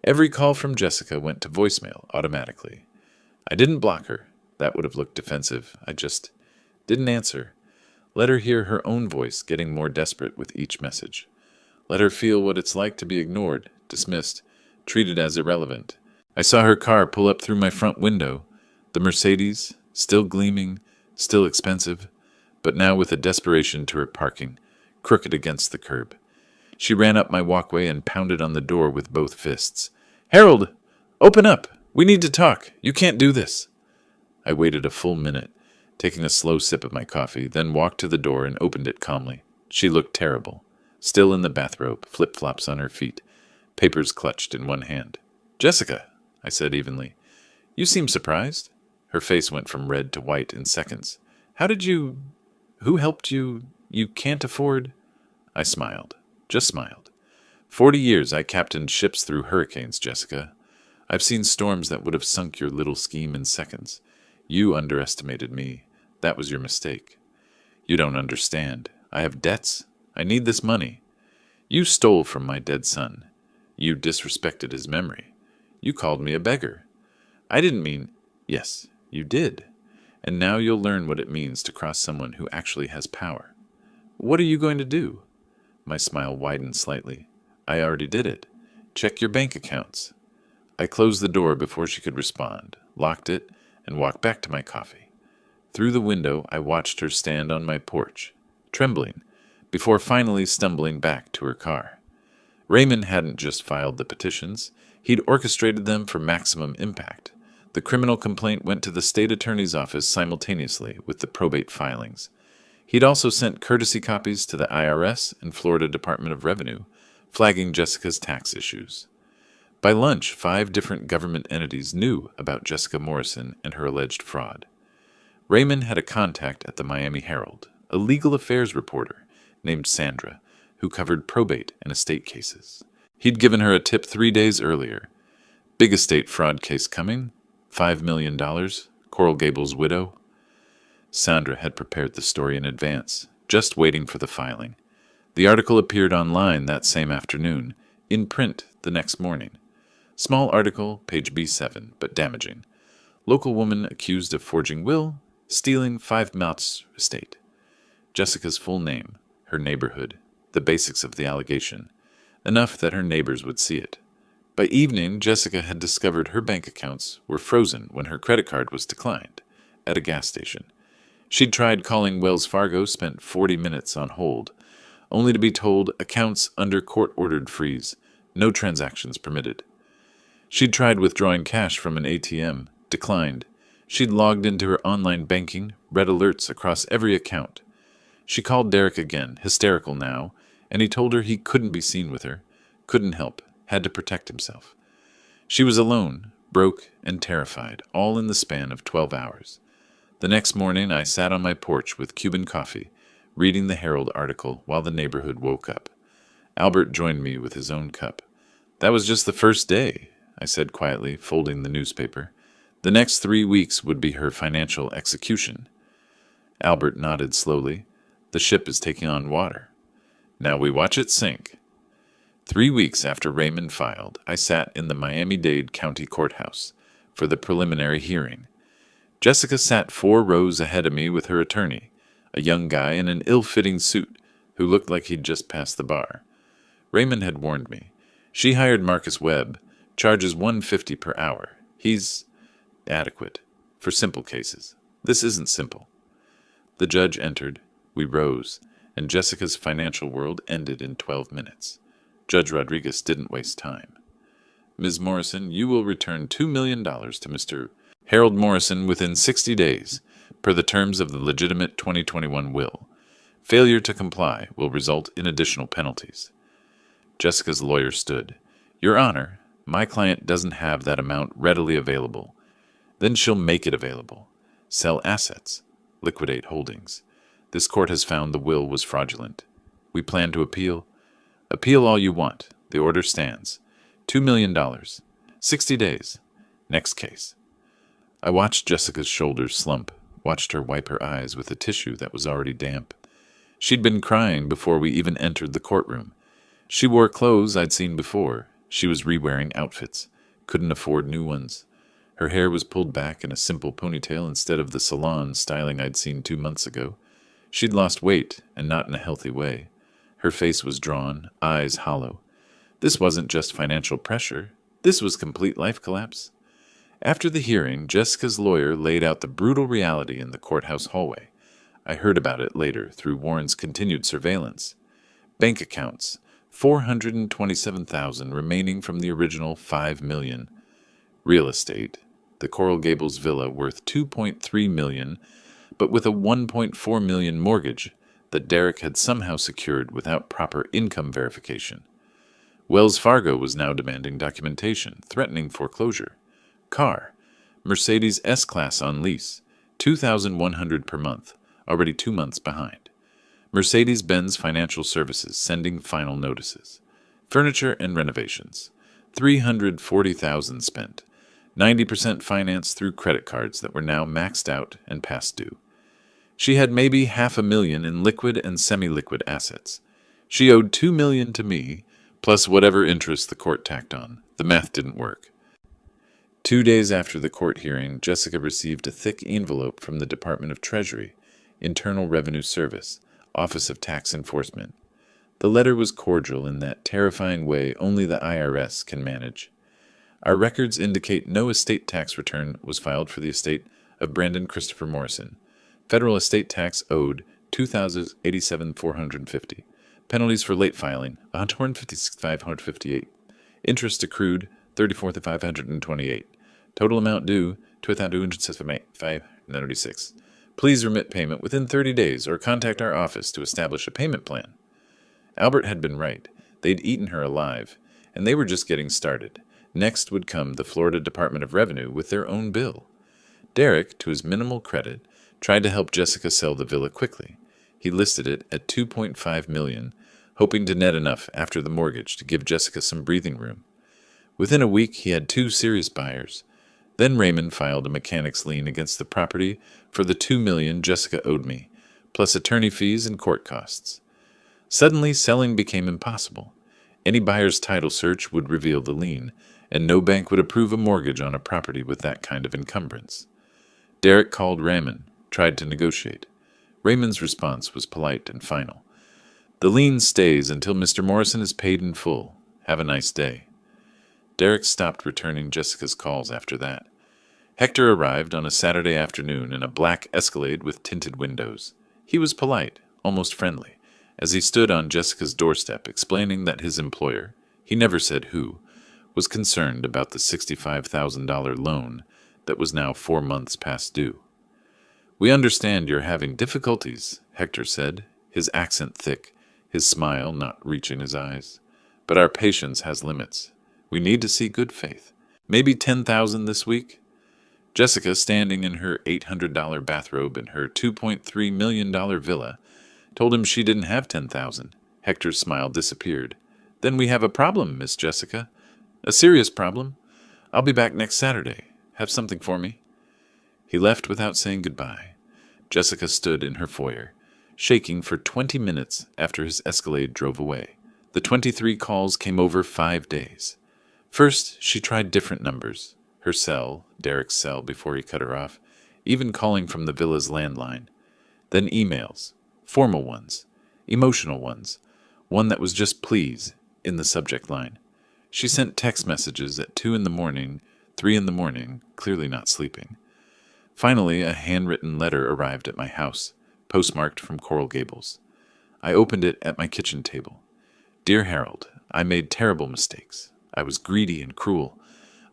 Every call from Jessica went to voicemail automatically. I didn't block her. That would have looked defensive. I just didn't answer. Let her hear her own voice getting more desperate with each message. Let her feel what it's like to be ignored, dismissed, treated as irrelevant. I saw her car pull up through my front window, the Mercedes, still gleaming, still expensive, but now with a desperation to her parking, crooked against the curb. She ran up my walkway and pounded on the door with both fists. Harold, open up! We need to talk! You can't do this! I waited a full minute. taking a slow sip of my coffee, then walked to the door and opened it calmly. She looked terrible, still in the bathrobe, flip-flops on her feet, papers clutched in one hand. "Jessica," I said evenly, "you seem surprised." Her face went from red to white in seconds. "How did you... Who helped you? You can't afford..." I smiled. Just smiled. 40 years I captained ships through hurricanes, Jessica. I've seen storms that would have sunk your little scheme in seconds. You underestimated me. That was your mistake. You don't understand. I have debts. I need this money. You stole from my dead son. You disrespected his memory. You called me a beggar. I didn't mean... Yes, you did. And now you'll learn what it means to cross someone who actually has power. What are you going to do? My smile widened slightly. I already did it. Check your bank accounts. I closed the door before she could respond, locked it, and walked back to my coffee. Through the window, I watched her stand on my porch, trembling, before finally stumbling back to her car. Raymond hadn't just filed the petitions. He'd orchestrated them for maximum impact. The criminal complaint went to the state attorney's office simultaneously with the probate filings. He'd also sent courtesy copies to the IRS and Florida Department of Revenue, flagging Jessica's tax issues. By lunch, 5 different government entities knew about Jessica Morrison and her alleged fraud. Raymond had a contact at the Miami Herald, a legal affairs reporter named Sandra, who covered probate and estate cases. He'd given her a tip 3 days earlier. Big estate fraud case coming, $5 million, Coral Gables widow. Sandra had prepared the story in advance, just waiting for the filing. The article appeared online that same afternoon, in print the next morning. Small article, page B7, but damaging. Local woman accused of forging will, stealing 5 Mott's estate. Jessica's full name, her neighborhood, the basics of the allegation, enough that her neighbors would see it. By evening, Jessica had discovered her bank accounts were frozen when her credit card was declined, at a gas station. She'd tried calling Wells Fargo, spent 40 minutes on hold, only to be told accounts under court-ordered freeze, no transactions permitted. She'd tried withdrawing cash from an ATM, declined. She'd logged into her online banking, read alerts across every account. She called Derek again, hysterical now, and he told her he couldn't be seen with her, couldn't help, had to protect himself. She was alone, broke and terrified, all in the span of 12 hours. The next morning I sat on my porch with Cuban coffee, reading the Herald article while the neighborhood woke up. Albert joined me with his own cup. "That was just the first day," I said quietly, folding the newspaper. The next 3 weeks would be her financial execution. Albert nodded slowly. "The ship is taking on water. Now we watch it sink." 3 weeks after Raymond filed, I sat in the Miami-Dade County Courthouse for the preliminary hearing. Jessica sat 4 rows ahead of me with her attorney, a young guy in an ill-fitting suit who looked like he'd just passed the bar. Raymond had warned me. She hired Marcus Webb, charges $150 per hour. He's adequate for simple cases. This isn't simple. The judge entered. We rose, and Jessica's financial world ended in 12 minutes. Judge Rodriguez didn't waste time. "Ms. Morrison, you will return $2 million to Mr. Harold Morrison within 60 days, per the terms of the legitimate 2021 will. Failure to comply will result in additional penalties." Jessica's lawyer stood. "Your Honor, my client doesn't have that amount readily available. Then she'll make it available. Sell assets. Liquidate holdings. This court has found the will was fraudulent. We plan to appeal. Appeal all you want. The order stands. $2 million. 60 days. Next case." I watched Jessica's shoulders slump, watched her wipe her eyes with a tissue that was already damp. She'd been crying before we even entered the courtroom. She wore clothes I'd seen before. She was re-wearing outfits. Couldn't afford new ones. Her hair was pulled back in a simple ponytail instead of the salon styling I'd seen 2 months ago. She'd lost weight, and not in a healthy way. Her face was drawn, eyes hollow. This wasn't just financial pressure. This was complete life collapse. After the hearing, Jessica's lawyer laid out the brutal reality in the courthouse hallway. I heard about it later through Warren's continued surveillance. Bank accounts, $427,000 remaining from the original $5 million. Real estate, the Coral Gables villa worth $2.3 million, but with a $1.4 million mortgage that Derek had somehow secured without proper income verification. Wells Fargo was now demanding documentation, threatening foreclosure. Car, Mercedes S-Class on lease, $2,100 per month, already 2 months behind. Mercedes-Benz Financial Services sending final notices. Furniture and renovations, $340,000 spent, 90% financed through credit cards that were now maxed out and past due. She had maybe $500,000 in liquid and semi-liquid assets. She owed $2 million to me, plus whatever interest the court tacked on. The math didn't work. 2 days after the court hearing, Jessica received a thick envelope from the Department of Treasury, Internal Revenue Service, Office of Tax Enforcement. The letter was cordial in that terrifying way only the IRS can manage. Our records indicate no estate tax return was filed for the estate of Brandon Christopher Morrison. Federal estate tax owed $2,087,450. Penalties for late filing $156,558. Interest accrued $34,528. Total amount due $2,275,596. Please remit payment within 30 days or contact our office to establish a payment plan. Albert had been right. They'd eaten her alive, and they were just getting started. Next would come the Florida Department of Revenue with their own bill. Derek, to his minimal credit, tried to help Jessica sell the villa quickly. He listed it at $2.5 million, hoping to net enough after the mortgage to give Jessica some breathing room. Within a week, he had 2 serious buyers. Then Raymond filed a mechanic's lien against the property for the $2 million Jessica owed me, plus attorney fees and court costs. Suddenly, selling became impossible. Any buyer's title search would reveal the lien, and no bank would approve a mortgage on a property with that kind of encumbrance. Derek called Raymond, tried to negotiate. Raymond's response was polite and final. The lien stays until Mr. Morrison is paid in full. Have a nice day. Derek stopped returning Jessica's calls after that. Hector arrived on a Saturday afternoon in a black Escalade with tinted windows. He was polite, almost friendly, as he stood on Jessica's doorstep explaining that his employer, he never said who, was concerned about the $65,000 loan that was now 4 months past due. "We understand you're having difficulties," Hector said, his accent thick, his smile not reaching his eyes. "But our patience has limits. We need to see good faith. Maybe $10,000 this week?" Jessica, standing in her $800 bathrobe in her $2.3 million villa, told him she didn't have $10,000. Hector's smile disappeared. "Then we have a problem, Miss Jessica. A serious problem. I'll be back next Saturday. Have something for me?" He left without saying goodbye. Jessica stood in her foyer, shaking for 20 minutes after his Escalade drove away. The 23 calls came over 5 days. First, she tried different numbers. Her cell, Derek's cell before he cut her off, even calling from the villa's landline. Then emails, formal ones, emotional ones, one that was just please in the subject line. She sent text messages at 2 in the morning, 3 in the morning, clearly not sleeping. Finally, a handwritten letter arrived at my house, postmarked from Coral Gables. I opened it at my kitchen table. "Dear Harold, I made terrible mistakes. I was greedy and cruel.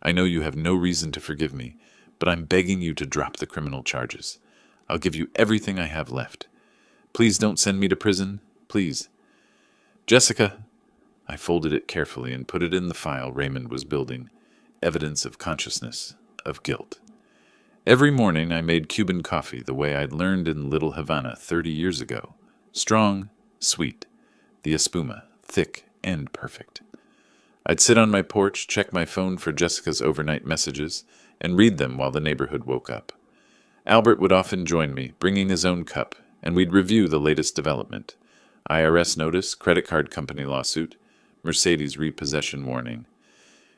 I know you have no reason to forgive me, but I'm begging you to drop the criminal charges. I'll give you everything I have left. Please don't send me to prison. Please. Jessica." I folded it carefully and put it in the file Raymond was building. Evidence of consciousness, of guilt. Every morning I made Cuban coffee the way I'd learned in Little Havana 30 years ago. Strong, sweet. The espuma, thick and perfect. I'd sit on my porch, check my phone for Jessica's overnight messages, and read them while the neighborhood woke up. Albert would often join me, bringing his own cup, and we'd review the latest development. IRS notice, credit card company lawsuit, Mercedes repossession warning.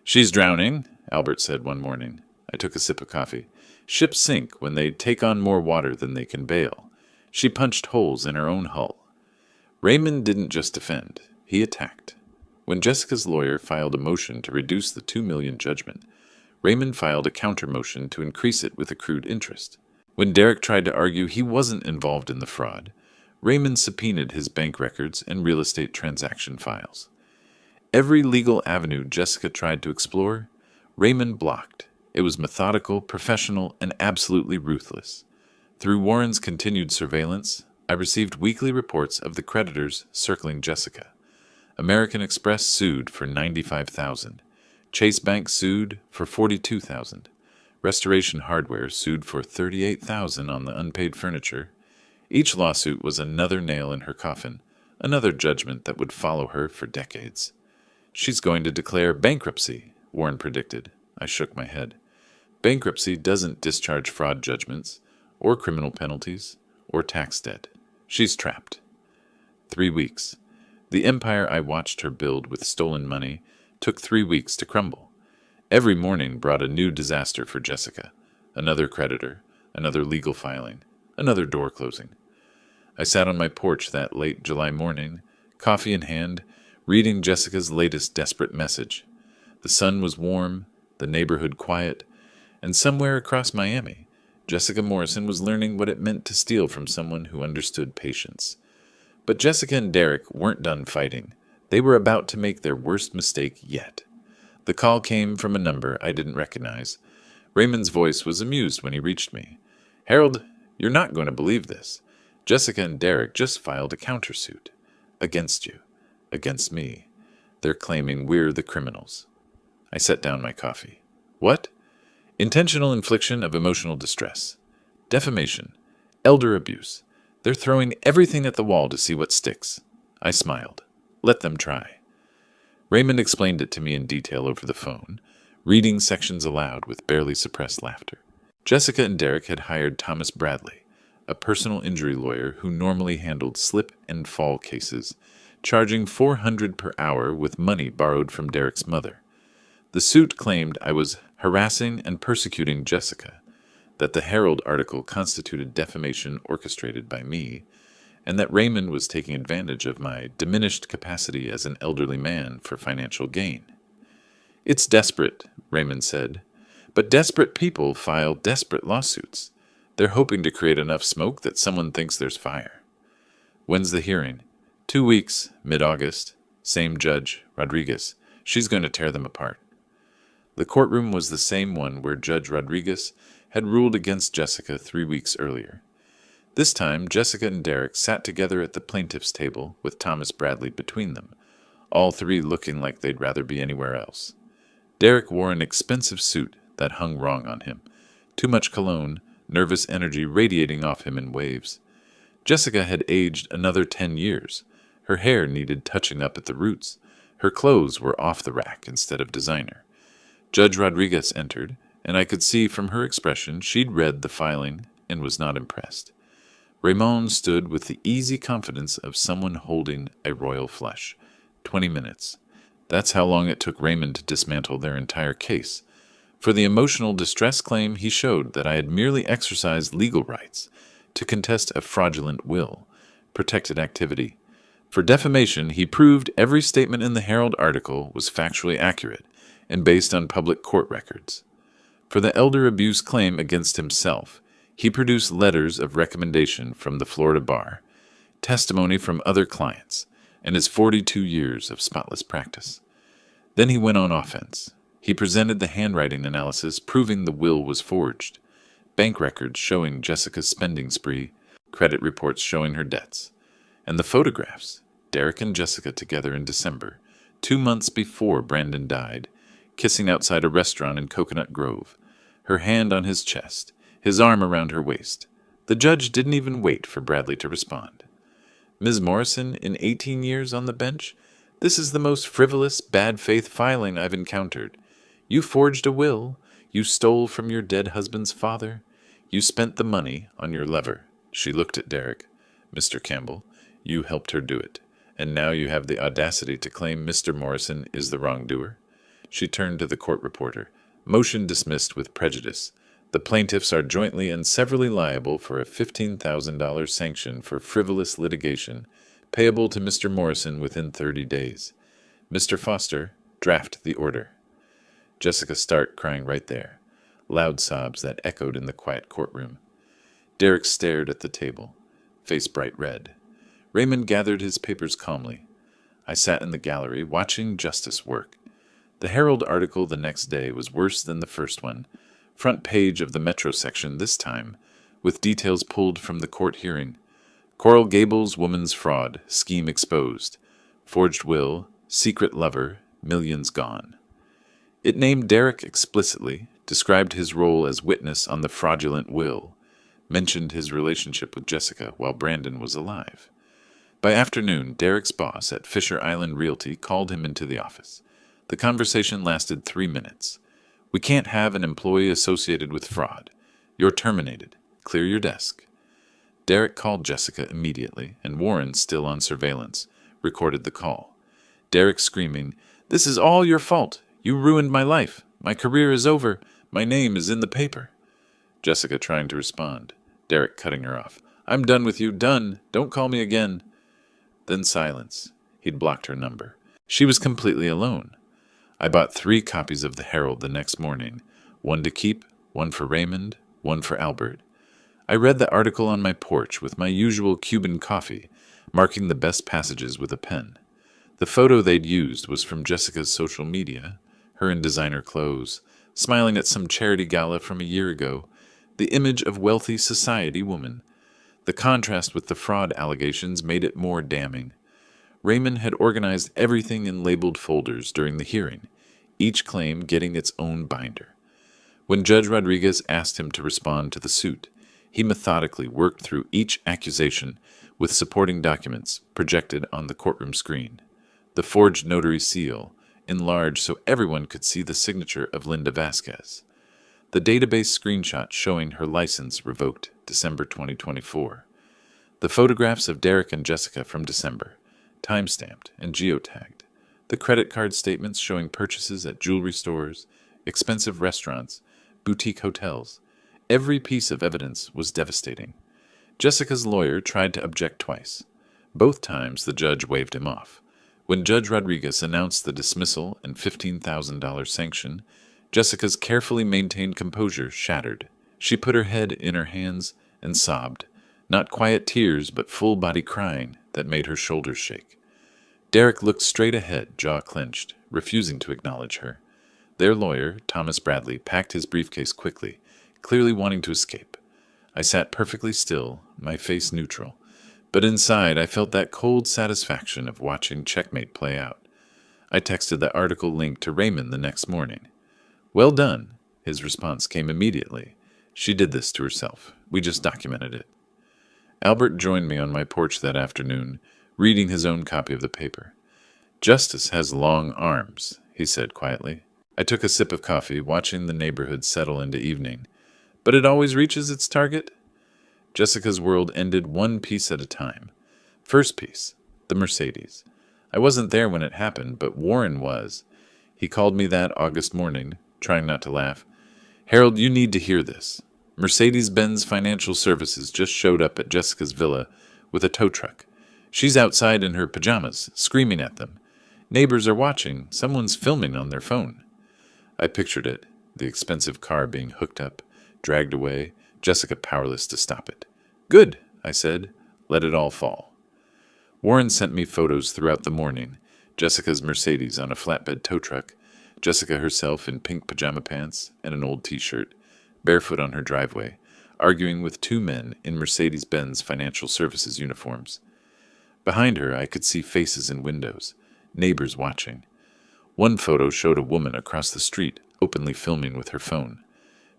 "She's drowning," Albert said one morning. I took a sip of coffee. "Ships sink when they take on more water than they can bail. She punched holes in her own hull." Raymond didn't just defend. He attacked. When Jessica's lawyer filed a motion to reduce the $2 million judgment, Raymond filed a counter-motion to increase it with accrued interest. When Derek tried to argue he wasn't involved in the fraud, Raymond subpoenaed his bank records and real estate transaction files. Every legal avenue Jessica tried to explore, Raymond blocked. It was methodical, professional, and absolutely ruthless. Through Warren's continued surveillance, I received weekly reports of the creditors circling Jessica. American Express sued for $95,000. Chase Bank sued for $42,000. Restoration Hardware sued for $38,000 on the unpaid furniture. Each lawsuit was another nail in her coffin, another judgment that would follow her for decades. She's going to declare bankruptcy, Warren predicted. I shook my head. Bankruptcy doesn't discharge fraud judgments, or criminal penalties, or tax debt. She's trapped. 3 weeks. The empire I watched her build with stolen money took 3 weeks to crumble. Every morning brought a new disaster for Jessica. Another creditor, another legal filing, another door closing. I sat on my porch that late July morning, coffee in hand, reading Jessica's latest desperate message. The sun was warm, the neighborhood quiet, and somewhere across Miami, Jessica Morrison was learning what it meant to steal from someone who understood patience. But Jessica and Derek weren't done fighting. They were about to make their worst mistake yet. The call came from a number I didn't recognize. Raymond's voice was amused when he reached me. "Harold, you're not going to believe this. Jessica and Derek just filed a countersuit. Against you. Against me. They're claiming we're the criminals." I set down my coffee. "What?" "Intentional infliction of emotional distress. Defamation. Elder abuse. They're throwing everything at the wall to see what sticks." I smiled. "Let them try." Raymond explained it to me in detail over the phone, reading sections aloud with barely suppressed laughter. Jessica and Derek had hired Thomas Bradley, a personal injury lawyer who normally handled slip and fall cases, charging $400 per hour with money borrowed from Derek's mother. The suit claimed I was harassing and persecuting Jessica, that the Herald article constituted defamation orchestrated by me, and that Raymond was taking advantage of my diminished capacity as an elderly man for financial gain. "It's desperate," Raymond said, "but desperate people file desperate lawsuits. They're hoping to create enough smoke that someone thinks there's fire." "When's the hearing?" 2 weeks, mid-August. Same judge, Rodriguez. She's going to tear them apart." The courtroom was the same one where Judge Rodriguez had ruled against Jessica 3 weeks earlier. This time, Jessica and Derek sat together at the plaintiff's table with Thomas Bradley between them, all three looking like they'd rather be anywhere else. Derek wore an expensive suit that hung wrong on him, too much cologne, nervous energy radiating off him in waves. Jessica had aged another 10 years. Her hair needed touching up at the roots. Her clothes were off the rack instead of designer. Judge Rodriguez entered, and I could see from her expression she'd read the filing and was not impressed. Raymond stood with the easy confidence of someone holding a royal flush. 20 minutes. That's how long it took Raymond to dismantle their entire case. For the emotional distress claim, he showed that I had merely exercised legal rights to contest a fraudulent will, protected activity. For defamation, he proved every statement in the Herald article was factually accurate and based on public court records. For the elder abuse claim against himself, he produced letters of recommendation from the Florida bar, testimony from other clients, and his 42 years of spotless practice. Then he went on offense. He presented the handwriting analysis proving the will was forged, bank records showing Jessica's spending spree, credit reports showing her debts, and the photographs, Derek and Jessica together in December, 2 months before Brandon died, kissing outside a restaurant in Coconut Grove, her hand on his chest, his arm around her waist. The judge didn't even wait for Bradley to respond. "Ms. Morrison, in 18 years on the bench, this is the most frivolous, bad-faith filing I've encountered. You forged a will. You stole from your dead husband's father. You spent the money on your lover." She looked at Derek. "Mr. Campbell, you helped her do it, and now you have the audacity to claim Mr. Morrison is the wrongdoer?" She turned to the court reporter. "Motion dismissed with prejudice. The plaintiffs are jointly and severally liable for a $15,000 sanction for frivolous litigation, payable to Mr. Morrison within 30 days. Mr. Foster, draft the order." Jessica Stark crying right there. Loud sobs that echoed in the quiet courtroom. Derek stared at the table, face bright red. Raymond gathered his papers calmly. I sat in the gallery, watching justice work. The Herald article the next day was worse than the first one. Front page of the Metro section this time, with details pulled from the court hearing. Coral Gables woman's fraud, scheme exposed. Forged will, secret lover, millions gone. It named Derek explicitly, described his role as witness on the fraudulent will, mentioned his relationship with Jessica while Brandon was alive. By afternoon, Derek's boss at Fisher Island Realty called him into the office. The conversation lasted 3 minutes. "We can't have an employee associated with fraud. You're terminated. Clear your desk." Derek called Jessica immediately, and Warren, still on surveillance, recorded the call. Derek screaming, "This is all your fault. You ruined my life. My career is over. My name is in the paper." Jessica trying to respond. Derek cutting her off. "I'm done with you. Done. Don't call me again." Then silence. He'd blocked her number. She was completely alone. I bought 3 copies of the Herald the next morning, one to keep, one for Raymond, one for Albert. I read the article on my porch with my usual Cuban coffee, marking the best passages with a pen. The photo they'd used was from Jessica's social media, her in designer clothes, smiling at some charity gala from a year ago, the image of wealthy society woman. The contrast with the fraud allegations made it more damning. Raymond had organized everything in labeled folders during the hearing, each claim getting its own binder. When Judge Rodriguez asked him to respond to the suit, he methodically worked through each accusation with supporting documents projected on the courtroom screen. The forged notary seal, enlarged so everyone could see the signature of Linda Vasquez. The database screenshot showing her license revoked December 2024. The photographs of Derek and Jessica from December, time-stamped and geotagged. The credit card statements showing purchases at jewelry stores, expensive restaurants, boutique hotels. Every piece of evidence was devastating. Jessica's lawyer tried to object twice. Both times the judge waved him off. When Judge Rodriguez announced the dismissal and $15,000 sanction, Jessica's carefully maintained composure shattered. She put her head in her hands and sobbed, not quiet tears but full-body crying that made her shoulders shake. Derek looked straight ahead, jaw clenched, refusing to acknowledge her. Their lawyer, Thomas Bradley, packed his briefcase quickly, clearly wanting to escape. I sat perfectly still, my face neutral, but inside I felt that cold satisfaction of watching checkmate play out. I texted the article link to Raymond the next morning. "Well done." His response came immediately. "She did this to herself. We just documented it." Albert joined me on my porch that afternoon, reading his own copy of the paper. "Justice has long arms," he said quietly. I took a sip of coffee, watching the neighborhood settle into evening. "But it always reaches its target?" Jessica's world ended one piece at a time. First piece, the Mercedes. I wasn't there when it happened, but Warren was. He called me that August morning, trying not to laugh. "Harold, you need to hear this. Mercedes-Benz Financial Services just showed up at Jessica's villa with a tow truck. She's outside in her pajamas, screaming at them. Neighbors are watching. Someone's filming on their phone." I pictured it, the expensive car being hooked up, dragged away, Jessica powerless to stop it. "Good," I said. "Let it all fall." Warren sent me photos throughout the morning. Jessica's Mercedes on a flatbed tow truck, Jessica herself in pink pajama pants and an old t-shirt, barefoot on her driveway, arguing with 2 men in Mercedes-Benz Financial Services uniforms. Behind her, I could see faces in windows, neighbors watching. One photo showed a woman across the street, openly filming with her phone.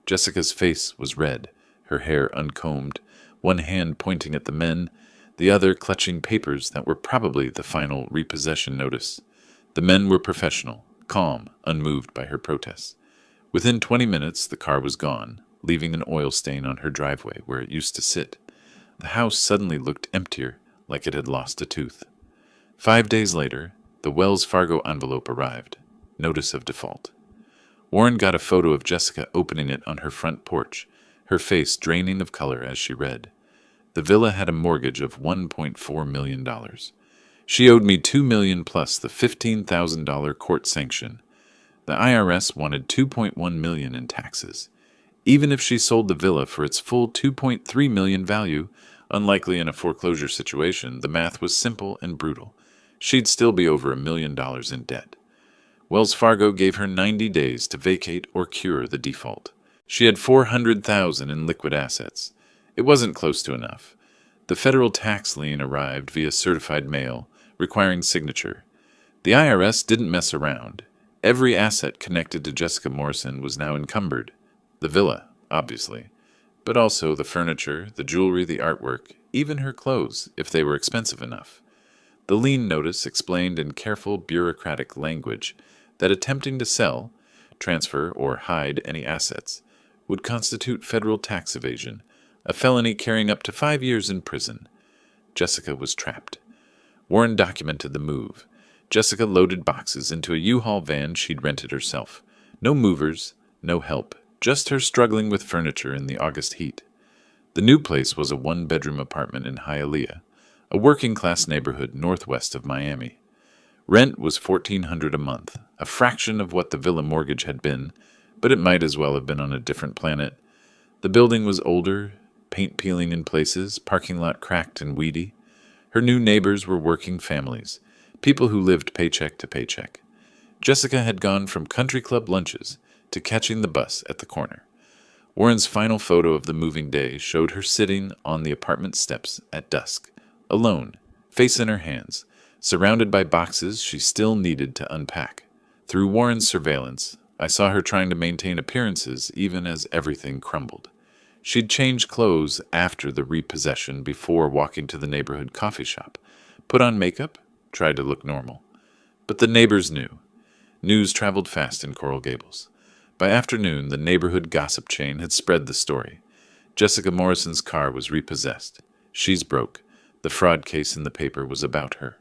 Jessica's face was red, her hair uncombed, one hand pointing at the men, the other clutching papers that were probably the final repossession notice. The men were professional, calm, unmoved by her protests. Within 20 minutes, the car was gone, leaving an oil stain on her driveway where it used to sit. The house suddenly looked emptier, like it had lost a tooth. 5 days later, the Wells Fargo envelope arrived. Notice of default. Warren got a photo of Jessica opening it on her front porch, her face draining of color as she read. The villa had a mortgage of $1.4 million. She owed me $2 million plus the $15,000 court sanction. The IRS wanted $2.1 million in taxes. Even if she sold the villa for its full $2.3 million value, unlikely in a foreclosure situation, the math was simple and brutal. She'd still be over $1 million in debt. Wells Fargo gave her 90 days to vacate or cure the default. She had $400,000 in liquid assets. It wasn't close to enough. The federal tax lien arrived via certified mail, requiring signature. The IRS didn't mess around. Every asset connected to Jessica Morrison was now encumbered. The villa, obviously, but also the furniture, the jewelry, the artwork, even her clothes, if they were expensive enough. The lien notice explained in careful bureaucratic language that attempting to sell, transfer, or hide any assets would constitute federal tax evasion, a felony carrying up to 5 years in prison. Jessica was trapped. Warren documented the move. Jessica loaded boxes into a U-Haul van she'd rented herself. No movers, no help, just her struggling with furniture in the August heat. The new place was a one-bedroom apartment in Hialeah, a working-class neighborhood northwest of Miami. Rent was $1,400 a month, a fraction of what the villa mortgage had been, but it might as well have been on a different planet. The building was older, paint peeling in places, parking lot cracked and weedy. Her new neighbors were working families, people who lived paycheck to paycheck. Jessica had gone from country club lunches to catching the bus at the corner. Warren's final photo of the moving day showed her sitting on the apartment steps at dusk, alone, face in her hands, surrounded by boxes she still needed to unpack. Through Warren's surveillance, I saw her trying to maintain appearances even as everything crumbled. She'd changed clothes after the repossession before walking to the neighborhood coffee shop, put on makeup, tried to look normal. But the neighbors knew. News traveled fast in Coral Gables. By afternoon, the neighborhood gossip chain had spread the story. Jessica Morrison's car was repossessed. She's broke. The fraud case in the paper was about her.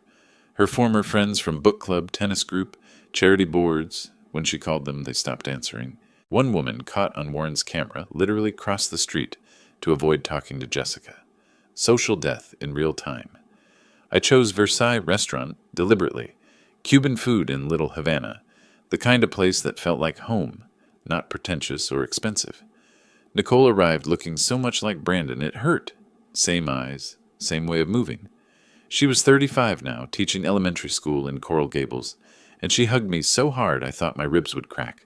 Her former friends from book club, tennis group, charity boards, when she called them, they stopped answering. One woman caught on Warren's camera literally crossed the street to avoid talking to Jessica. Social death in real time. I chose Versailles Restaurant deliberately. Cuban food in Little Havana, the kind of place that felt like home, not pretentious or expensive. Nicole arrived looking so much like Brandon it hurt. Same eyes, same way of moving. She was 35 now, teaching elementary school in Coral Gables, and she hugged me so hard I thought my ribs would crack.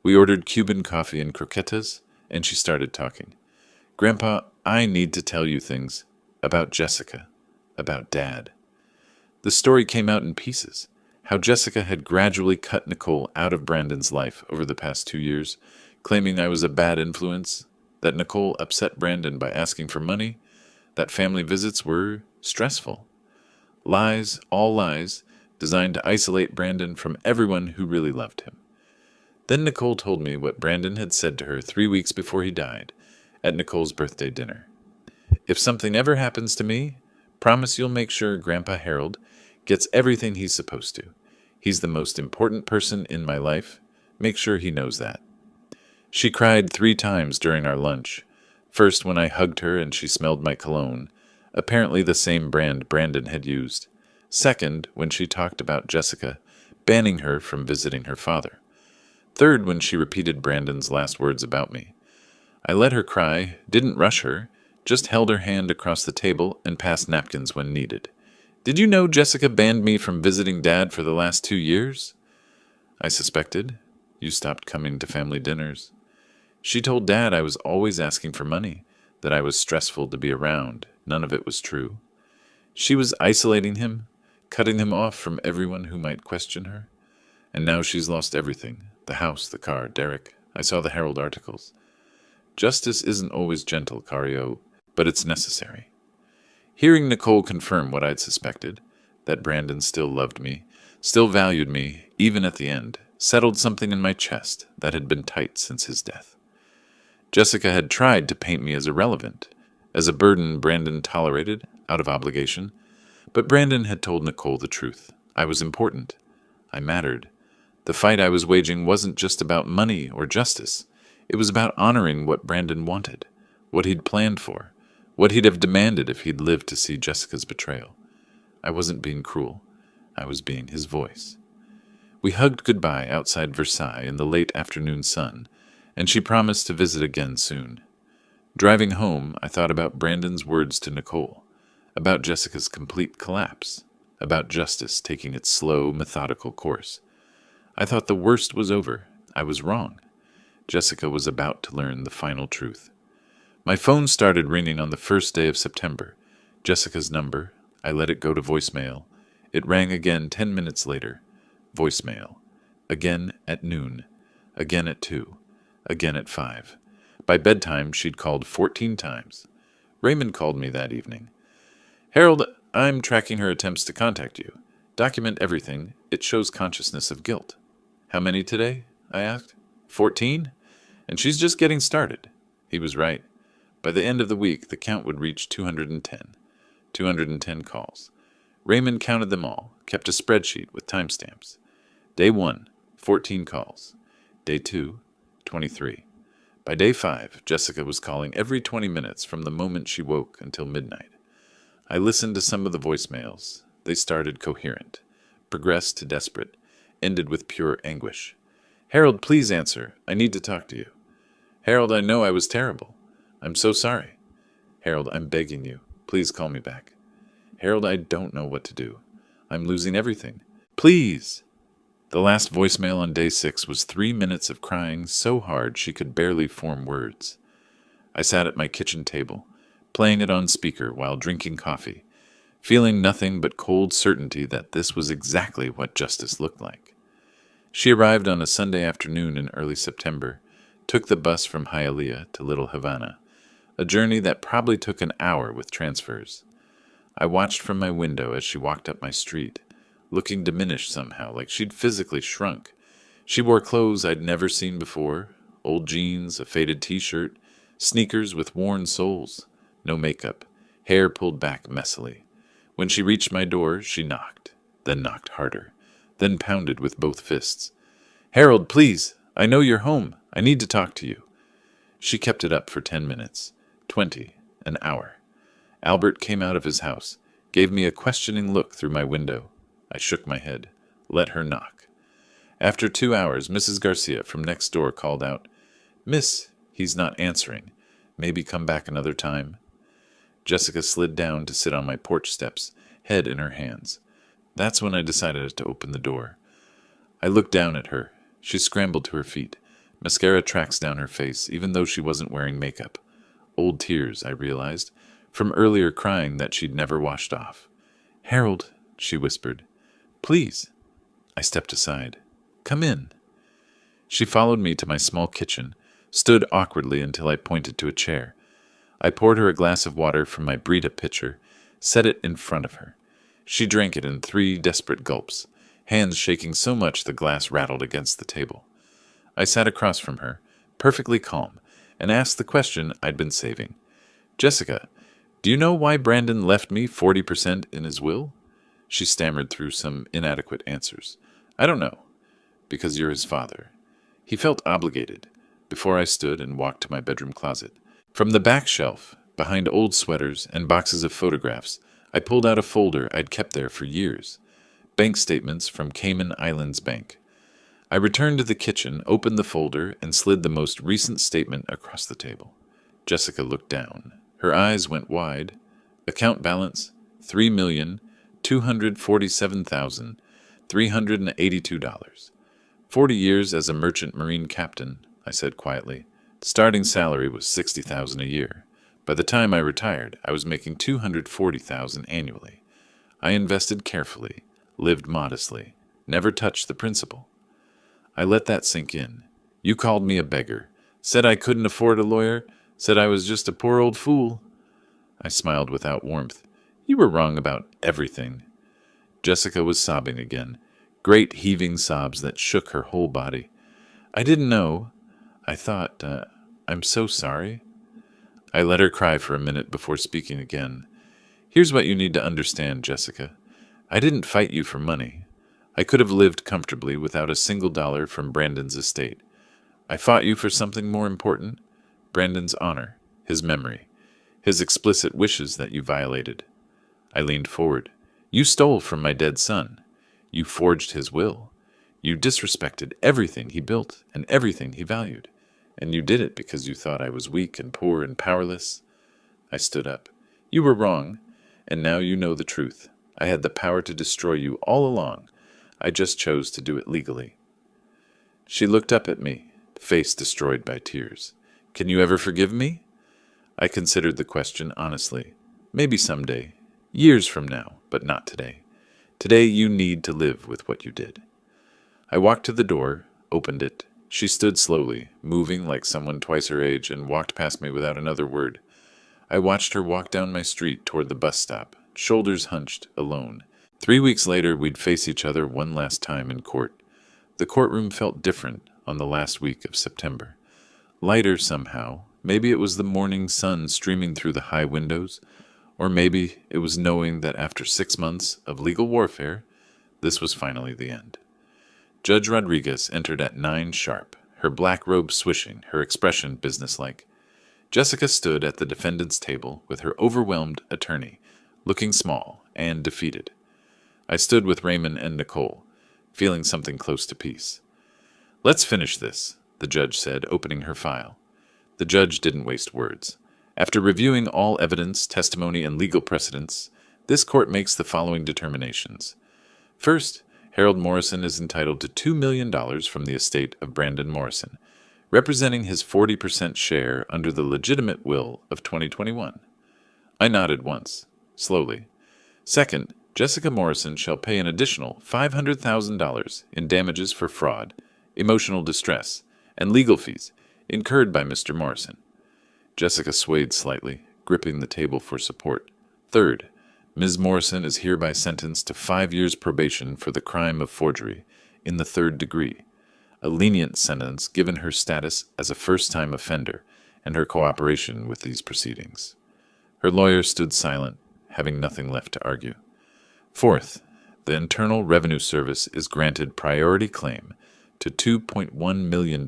We ordered Cuban coffee and croquetas, and she started talking. Grandpa, I need to tell you things about Jessica, about Dad. The story came out in pieces. How Jessica had gradually cut Nicole out of Brandon's life over the past 2 years, claiming I was a bad influence, that Nicole upset Brandon by asking for money, that family visits were stressful. Lies, all lies, designed to isolate Brandon from everyone who really loved him. Then Nicole told me what Brandon had said to her 3 weeks before he died, at Nicole's birthday dinner. If something ever happens to me, promise you'll make sure Grandpa Harold gets everything he's supposed to. He's the most important person in my life. Make sure he knows that. She cried 3 times during our lunch. First when I hugged her and she smelled my cologne, apparently the same brand Brandon had used. Second, when she talked about Jessica banning her from visiting her father. Third, when she repeated Brandon's last words about me. I let her cry, didn't rush her, just held her hand across the table and passed napkins when needed. Did you know Jessica banned me from visiting Dad for the last 2 years? I suspected. You stopped coming to family dinners. She told Dad I was always asking for money, that I was stressful to be around. None of it was true. She was isolating him, cutting him off from everyone who might question her. And now she's lost everything. The house, the car, Derek. I saw the Herald articles. Justice isn't always gentle, Cario, but it's necessary. Hearing Nicole confirm what I'd suspected, that Brandon still loved me, still valued me, even at the end, settled something in my chest that had been tight since his death. Jessica had tried to paint me as irrelevant, as a burden Brandon tolerated, out of obligation, but Brandon had told Nicole the truth. I was important. I mattered. The fight I was waging wasn't just about money or justice. It was about honoring what Brandon wanted, what he'd planned for, what he'd have demanded if he'd lived to see Jessica's betrayal. I wasn't being cruel. I was being his voice. We hugged goodbye outside Versailles in the late afternoon sun, and she promised to visit again soon. Driving home, I thought about Brandon's words to Nicole, about Jessica's complete collapse, about justice taking its slow, methodical course. I thought the worst was over. I was wrong. Jessica was about to learn the final truth. My phone started ringing on the first day of September. Jessica's number. I let it go to voicemail. It rang again 10 minutes later. Voicemail. Again at noon. Again at 2. Again at 5. By bedtime, she'd called 14 times. Raymond called me that evening. Harold, I'm tracking her attempts to contact you. Document everything. It shows consciousness of guilt. How many today? I asked. 14? And she's just getting started. He was right. By the end of the week, the count would reach 210. 210 calls. Raymond counted them all, kept a spreadsheet with timestamps. Day 1, 14 calls. Day 2, 23. By day 5, Jessica was calling every 20 minutes from the moment she woke until midnight. I listened to some of the voicemails. They started coherent, progressed to desperate, ended with pure anguish. Harold, please answer. I need to talk to you. Harold, I know I was terrible. I'm so sorry. Harold, I'm begging you. Please call me back. Harold, I don't know what to do. I'm losing everything. Please. The last voicemail on day 6 was 3 minutes of crying so hard she could barely form words. I sat at my kitchen table, playing it on speaker while drinking coffee, feeling nothing but cold certainty that this was exactly what justice looked like. She arrived on a Sunday afternoon in early September, took the bus from Hialeah to Little Havana, a journey that probably took an hour with transfers. I watched from my window as she walked up my street, looking diminished somehow, like she'd physically shrunk. She wore clothes I'd never seen before, old jeans, a faded t-shirt, sneakers with worn soles, no makeup, hair pulled back messily. When she reached my door, she knocked, then knocked harder, then pounded with both fists. Harold, please, I know you're home. I need to talk to you. She kept it up for 10 minutes, 20, an hour. Albert came out of his house, gave me a questioning look through my window. I shook my head, let her knock. After 2 hours, Mrs. Garcia from next door called out, Miss, he's not answering. Maybe come back another time. Jessica slid down to sit on my porch steps, head in her hands. That's when I decided to open the door. I looked down at her. She scrambled to her feet. Mascara tracks down her face, even though she wasn't wearing makeup. Old tears, I realized, from earlier crying that she'd never washed off. Harold, she whispered. Please. I stepped aside. Come in. She followed me to my small kitchen, stood awkwardly until I pointed to a chair. I poured her a glass of water from my Brita pitcher, set it in front of her. She drank it in 3 desperate gulps, hands shaking so much the glass rattled against the table. I sat across from her, perfectly calm, and asked the question I'd been saving. Jessica, do you know why Brandon left me 40% in his will? She stammered through some inadequate answers. I don't know. Because you're his father. He felt obligated, before I stood and walked to my bedroom closet. From the back shelf, behind old sweaters and boxes of photographs, I pulled out a folder I'd kept there for years. Bank statements from Cayman Islands Bank. I returned to the kitchen, opened the folder, and slid the most recent statement across the table. Jessica looked down. Her eyes went wide. Account balance, $3,247,382. 40 years as a merchant marine captain, I said quietly. The starting salary was $60,000 a year. By the time I retired, I was making $240,000 annually. I invested carefully, lived modestly, never touched the principal. I let that sink in. You called me a beggar, said I couldn't afford a lawyer, said I was just a poor old fool. I smiled without warmth. You were wrong about everything. Jessica was sobbing again, great heaving sobs that shook her whole body. I didn't know. I thought, I'm so sorry. I let her cry for a minute before speaking again. Here's what you need to understand, Jessica. I didn't fight you for money. I could have lived comfortably without a single dollar from Brandon's estate. I fought you for something more important, Brandon's honor, his memory, his explicit wishes that you violated. I leaned forward. You stole from my dead son. You forged his will. You disrespected everything he built and everything he valued. And you did it because you thought I was weak and poor and powerless. I stood up. You were wrong, and now you know the truth. I had the power to destroy you all along. I just chose to do it legally. She looked up at me, face destroyed by tears. Can you ever forgive me? I considered the question honestly. Maybe someday. Years from now, but not today. Today you need to live with what you did. I walked to the door, opened it. She stood slowly, moving like someone twice her age, and walked past me without another word. I watched her walk down my street toward the bus stop, shoulders hunched, alone. 3 weeks later, we'd face each other one last time in court. The courtroom felt different on the last week of September. Lighter somehow. Maybe it was the morning sun streaming through the high windows, or maybe it was knowing that after 6 months of legal warfare, this was finally the end. Judge Rodriguez entered at 9 sharp, her black robe swishing, her expression businesslike. Jessica stood at the defendant's table with her overwhelmed attorney, looking small and defeated. I stood with Raymond and Nicole, feeling something close to peace. "Let's finish this," the judge said, opening her file. The judge didn't waste words. After reviewing all evidence, testimony, and legal precedents, this court makes the following determinations. First, Harold Morrison is entitled to $2 million from the estate of Brandon Morrison, representing his 40% share under the legitimate will of 2021. I nodded once, slowly. Second, Jessica Morrison shall pay an additional $500,000 in damages for fraud, emotional distress, and legal fees incurred by Mr. Morrison. Jessica swayed slightly, gripping the table for support. Third, Ms. Morrison is hereby sentenced to 5 years probation for the crime of forgery in the 3rd degree, a lenient sentence given her status as a first-time offender and her cooperation with these proceedings. Her lawyer stood silent, having nothing left to argue. Fourth, the Internal Revenue Service is granted priority claim to $2.1 million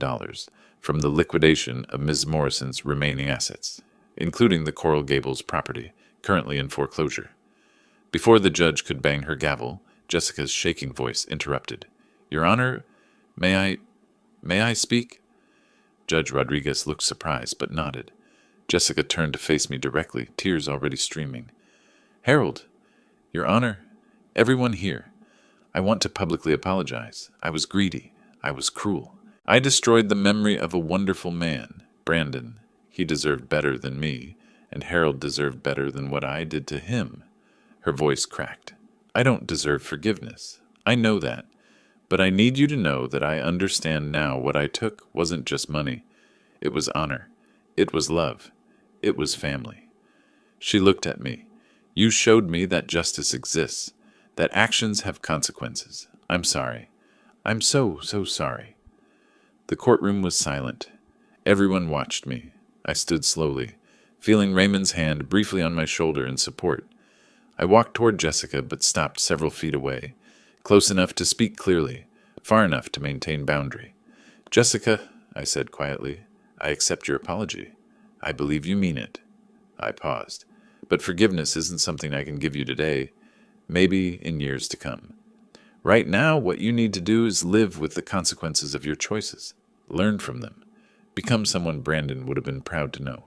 from the liquidation of Ms. Morrison's remaining assets, including the Coral Gables property, currently in foreclosure. Before the judge could bang her gavel, Jessica's shaking voice interrupted. "Your Honor, may I speak?" Judge Rodriguez looked surprised, but nodded. Jessica turned to face me directly, tears already streaming. "Harold, Your Honor, everyone here, I want to publicly apologize. I was greedy. I was cruel. I destroyed the memory of a wonderful man, Brandon. He deserved better than me, and Harold deserved better than what I did to him." Her voice cracked. "I don't deserve forgiveness. I know that. But I need you to know that I understand now what I took wasn't just money. It was honor. It was love. It was family." She looked at me. "You showed me that justice exists, that actions have consequences. I'm sorry. I'm so sorry." The courtroom was silent. Everyone watched me. I stood slowly, feeling Raymond's hand briefly on my shoulder in support. I walked toward Jessica, but stopped several feet away, close enough to speak clearly, far enough to maintain boundary. "Jessica," I said quietly, "I accept your apology. I believe you mean it." I paused. "But forgiveness isn't something I can give you today. Maybe in years to come. Right now, what you need to do is live with the consequences of your choices. Learn from them. Become someone Brandon would have been proud to know."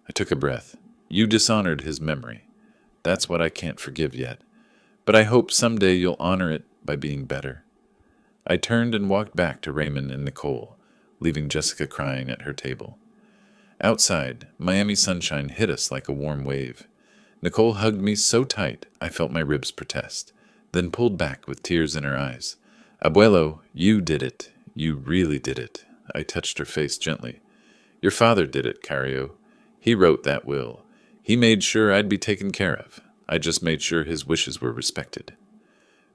I took a breath. "You dishonored his memory. That's what I can't forgive yet. But I hope someday you'll honor it by being better." I turned and walked back to Raymond and Nicole, leaving Jessica crying at her table. Outside, Miami sunshine hit us like a warm wave. Nicole hugged me so tight I felt my ribs protest, then pulled back with tears in her eyes. "Abuelo, you did it. You really did it." I touched her face gently. "Your father did it, Cario. He wrote that will. He made sure I'd be taken care of. I just made sure his wishes were respected."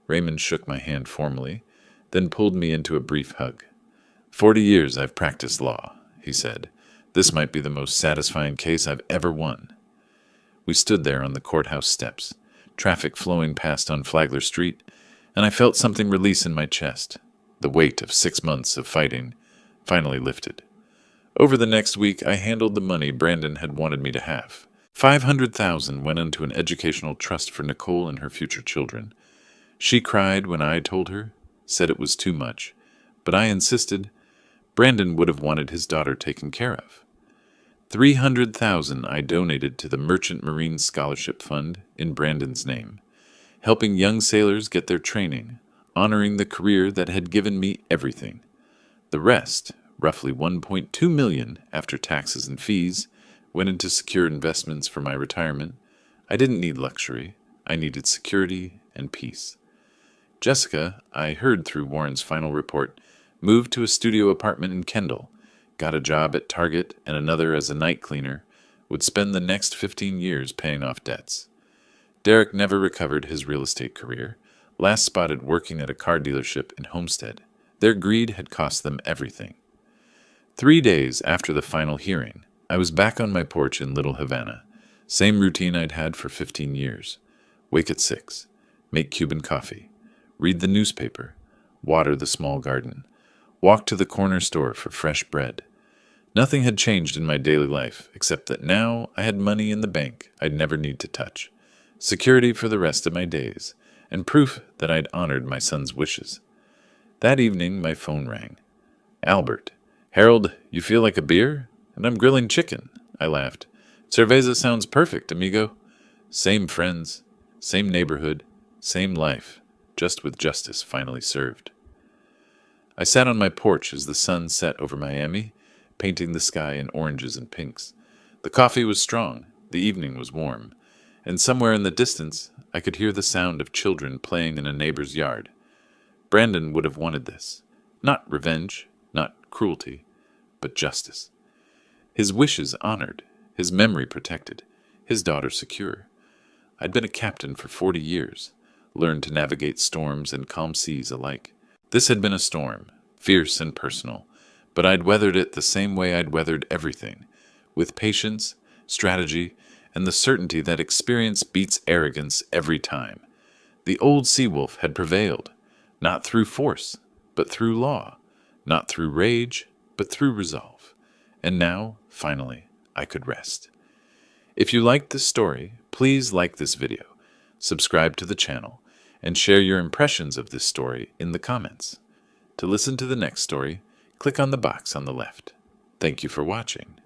Raymond shook my hand formally, then pulled me into a brief hug. 40 years I've practiced law," he said. "This might be the most satisfying case I've ever won." We stood there on the courthouse steps, traffic flowing past on Flagler Street, and I felt something release in my chest. The weight of 6 months of fighting finally lifted. Over the next week, I handled the money Brandon had wanted me to have. $500,000 went into an educational trust for Nicole and her future children. She cried when I told her, said it was too much, but I insisted. Brandon would have wanted his daughter taken care of. $300,000 I donated to the Merchant Marine Scholarship Fund in Brandon's name, helping young sailors get their training, honoring the career that had given me everything. The rest, roughly $1.2 million after taxes and fees, went into secure investments for my retirement. I didn't need luxury. I needed security and peace. Jessica, I heard through Warren's final report, moved to a studio apartment in Kendall, got a job at Target and another as a night cleaner, would spend the next 15 years paying off debts. Derek never recovered his real estate career, last spotted working at a car dealership in Homestead. Their greed had cost them everything. 3 days after the final hearing, I was back on my porch in Little Havana. Same routine I'd had for 15 years. Wake at 6, make Cuban coffee, read the newspaper, water the small garden, walk to the corner store for fresh bread. Nothing had changed in my daily life, except that now I had money in the bank I'd never need to touch, security for the rest of my days, and proof that I'd honored my son's wishes. That evening, my phone rang. Albert. Harold, you feel like a beer? And I'm grilling chicken. I laughed. Cerveza sounds perfect, amigo. Same friends, same neighborhood, same life, just with justice finally served. I sat on my porch as the sun set over Miami, painting the sky in oranges and pinks. The coffee was strong, the evening was warm, and somewhere in the distance I could hear the sound of children playing in a neighbor's yard. Brandon would have wanted this. Not revenge, not cruelty, but justice. His wishes honored, his memory protected, his daughter secure. I'd been a captain for 40 years, learned to navigate storms and calm seas alike. This had been a storm, fierce and personal, but I'd weathered it the same way I'd weathered everything, with patience, strategy, and the certainty that experience beats arrogance every time. The old sea-wolf had prevailed, not through force, but through law, not through rage, but through resolve. And now, finally, I could rest. If you liked this story, please like this video, subscribe to the channel, and share your impressions of this story in the comments. To listen to the next story, click on the box on the left. Thank you for watching.